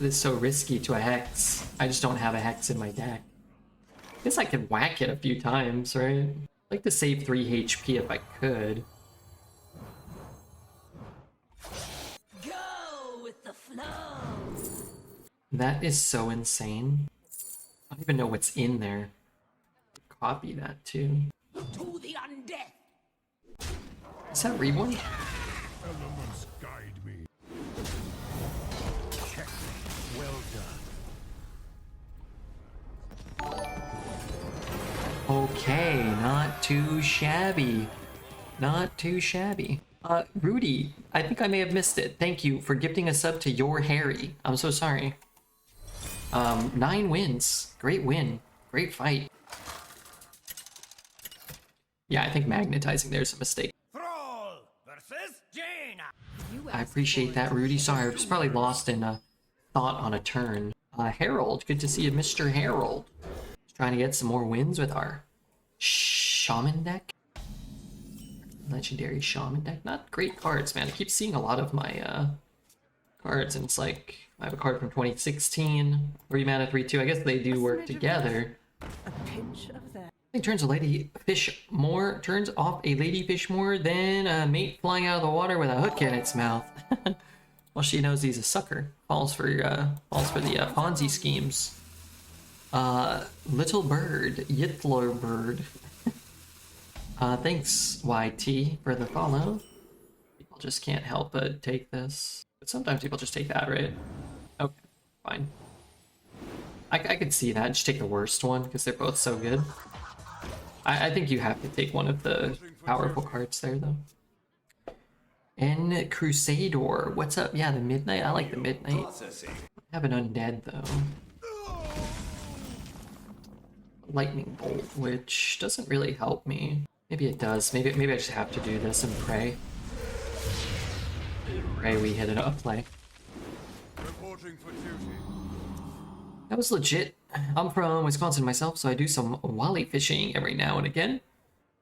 It is so risky to a hex. I just don't have a hex in my deck. I guess I could whack it a few times, right? I'd like to save 3 HP if I could. Go with the flow. That is so insane. I don't even know what's in there. Copy that too. To the undead. Is that reborn? Elements guide me. Check. Well done. Okay, not too shabby. Not too shabby. Rudy, I think I may have missed it. Thank you for gifting a sub to your Harry. I'm so sorry. 9 wins. Great win. Great fight. Yeah, I think magnetizing there's a mistake. Thrall versus Jaina. I appreciate that, Rudy. Sorry, I was probably lost in a thought on a turn. Harold, good to see you, Mr. Harold. Just trying to get some more wins with our Shaman deck. Legendary Shaman deck. Not great cards, man. I keep seeing a lot of my cards, and it's like, I have a card from 2016, 3 mana, 3/2. I guess they do work together. A pinch of that. I think turns a lady fish more, turns off a lady fish more than a mate flying out of the water with a hook in its mouth. Well, she knows he's a sucker. Falls for the Ponzi schemes. Little bird, Yitler bird. Thanks, YT, for the follow. People just can't help but take this. But sometimes people just take that, right? Okay, fine. I could see that. Just take the worst one, because they're both so good. I think you have to take one of the powerful cards there, though. And Crusader. What's up? Yeah, the Midnight. I like the Midnight. Processing. I have an Undead though. Lightning Bolt, which doesn't really help me. Maybe it does. Maybe I just have to do this and pray. Pray we hit it up play. Reporting for duty. That was legit. I'm from Wisconsin myself, so I do some wally fishing every now and again.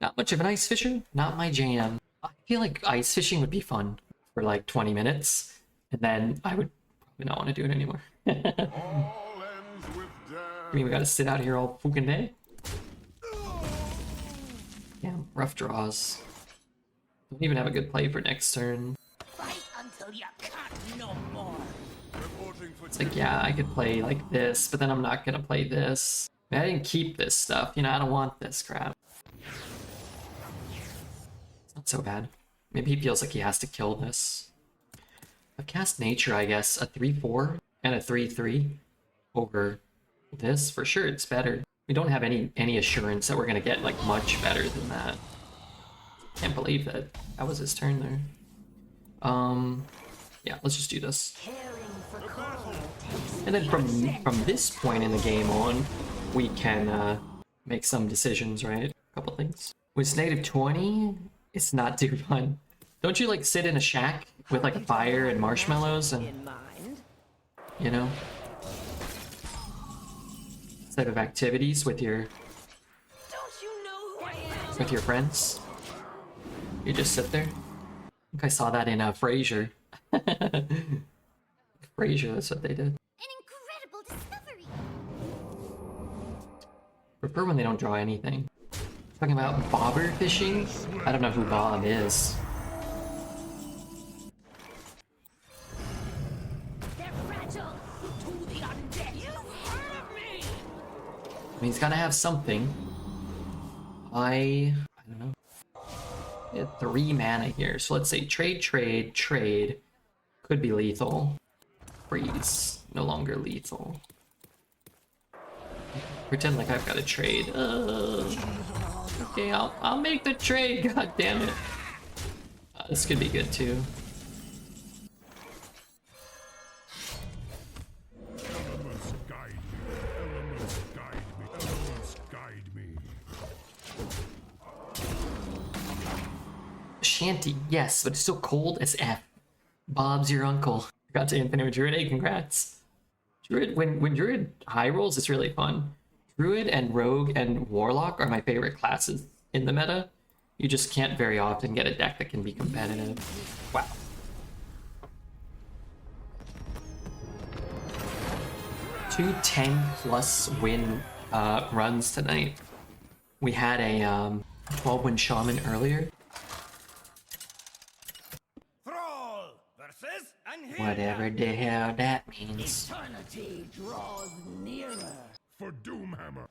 Not much of an ice fisher, not my jam. I feel like ice fishing would be fun for like 20 minutes, and then I would probably not want to do it anymore. All ends with death. I mean, we gotta sit out here all fucking day. Yeah, rough draws. Don't even have a good play for next turn. Fight until you can't no more. Reporting for It's like, yeah, I could play like this, but then I'm not gonna play this. I mean, I didn't keep this stuff, you know, I don't want this crap. It's not so bad. Maybe he feels like he has to kill this. I've cast Nature, I guess, a 3-4 and a 3-3 over this. For sure, it's better. We don't have any assurance that we're gonna get like much better than that. Can't believe that was his turn there. Yeah, let's just do this. Caring for coral takes And then from this point in the game on, we can make some decisions, right? A couple things. With -20, it's not too fun. Don't you like sit in a shack with like a fire and marshmallows and, In mind. you know, type of activities with your Don't you know who I am? friends? You just sit there. I think I saw that in Frasier. Frasier, that's what they did. an incredible discovery. Prefer when they don't draw anything. Talking about bobber fishing? I don't know who Bob is. They're fragile. To the undead. You've heard of me. I mean, he's gotta have something. I don't know. We had 3 mana here, so let's say trade. Could be lethal. Freeze, no longer lethal. Pretend like I've got a trade. Okay, I'll make the trade. God damn it. This could be good too. Elements guide me. Elements guide me. Elements guide me. Shanty, yes, but it's still cold as F. Bob's your uncle. Forgot to Infinite with Druid. Hey, congrats. Druid, when Druid high rolls, it's really fun. Druid and Rogue and Warlock are my favorite classes in the meta. You just can't very often get a deck that can be competitive. Wow. Two 10+ win runs tonight. We had a 12-win Shaman earlier. Thrall versus Anhela. Whatever the hell that means. Eternity draws nearer. For Doomhammer.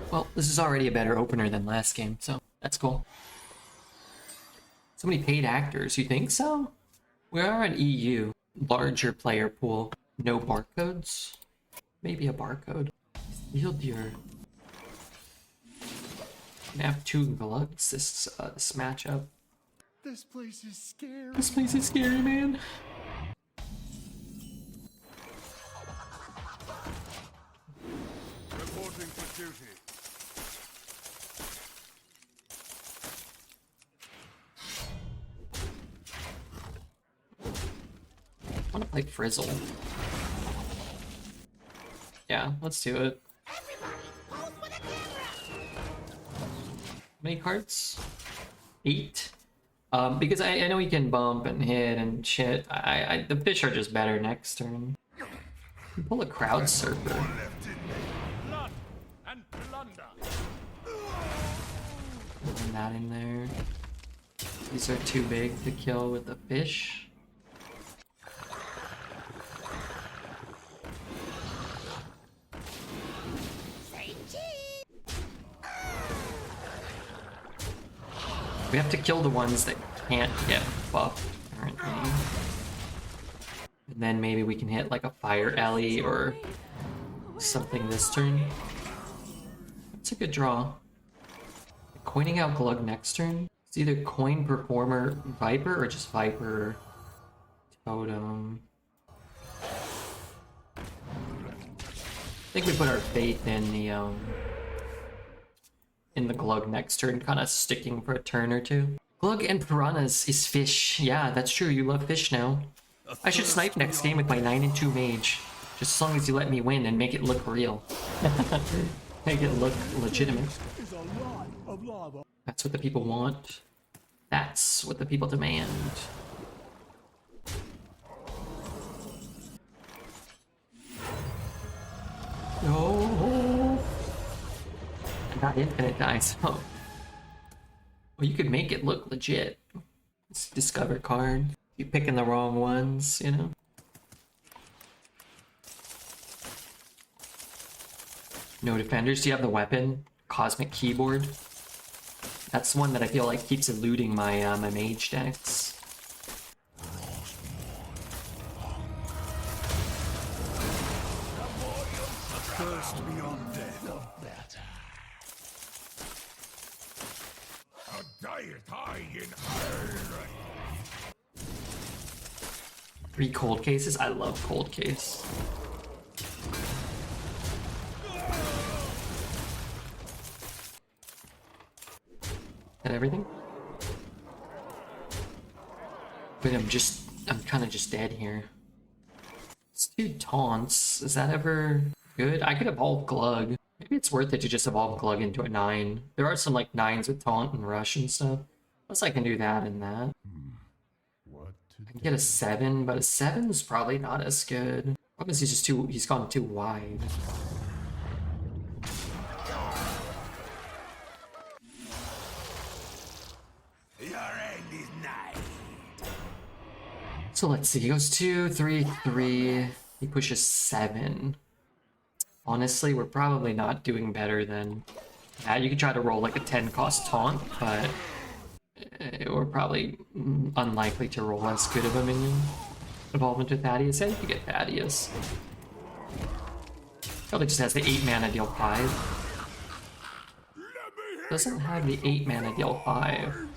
Well, this is already a better opener than last game, so that's cool. So many paid actors, you think so? We are an EU, larger player pool. No barcodes? Maybe a barcode. Steel Deer. Gonna have 2 Glugs this matchup. This place is scary. This place is scary, man. Reporting for duty. I wanna play Frizzle. Yeah, let's do it. How many cards? 8? Because I know he can bump and hit and shit. The fish are just better next turn. Pull a Crowd Surfer. Blood and plunder. Put that in there. These are too big to kill with the fish. We have to kill the ones that can't get buffed currently. And then maybe we can hit like a Fire Alley or something this turn. That's a good draw. Coining out Glug next turn. It's either Coin Performer Viper or just Viper Totem. I think we put our faith in the Glug next turn, kind of sticking for a turn or two. Glug and Piranhas is fish. Yeah, that's true. You love fish now. I should snipe next game with my 9 and 2 mage. Just as long as you let me win and make it look real. Make it look legitimate. That's what the people want. That's what the people demand. No. I got infinite dice. Oh. Well, you could make it look legit. It's a discover card. You're picking the wrong ones, you know? No defenders. Do you have the weapon? Cosmic Keyboard? That's the one that I feel like keeps eluding my my mage decks. Thirst beyond death. A diet high in iron. 3 cold cases? I love cold case. That everything? But I'm kind of just dead here. Let's do taunts. Is that ever good? I could evolve Glug. Maybe it's worth it to just evolve Glug into a 9. There are some like 9s with taunt and rush and stuff. Unless I can do that and that. I can get a 7, but a 7's probably not as good. Problem is he's gone too wide. Your end is nigh. So let's see, he goes 2, 3, 3. He pushes 7. Honestly, we're probably not doing better than that. You could try to roll like a 10 cost taunt, but we're probably unlikely to roll as good of a minion. Evolvement with Thaddeus. Yeah, you could get Thaddeus. Probably just has the 8 mana deal 5. Doesn't have the 8 mana deal 5.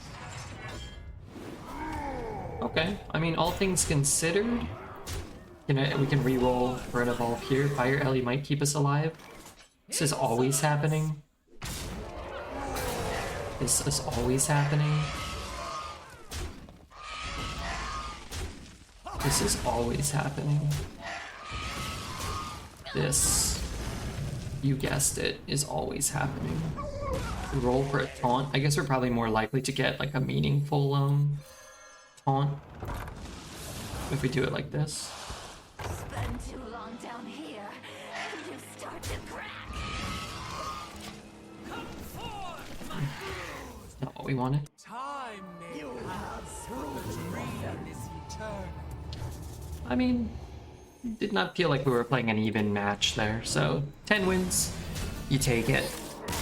Okay, I mean, all things considered, we can re-roll for an evolve here. Fire Ellie might keep us alive. This is always happening. This is always happening. This is always happening. This, you guessed it, is always happening. We roll for a taunt. I guess we're probably more likely to get like a meaningful taunt if we do it like this. Spend too long down here, and you start to crack. Not what we wanted. Time may pass, but dream is eternal. I mean, did not feel like we were playing an even match there, so 10 wins, you take it. I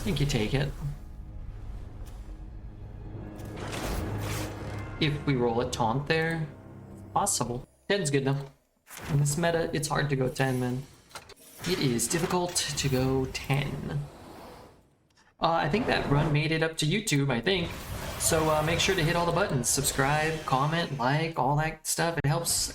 think you take it. If we roll a taunt there, possible. 10's good though. In this meta, it's hard to go 10, man. It is difficult to go 10. I think that run made it up to YouTube, I think. So make sure to hit all the buttons. Subscribe, comment, like, all that stuff. It helps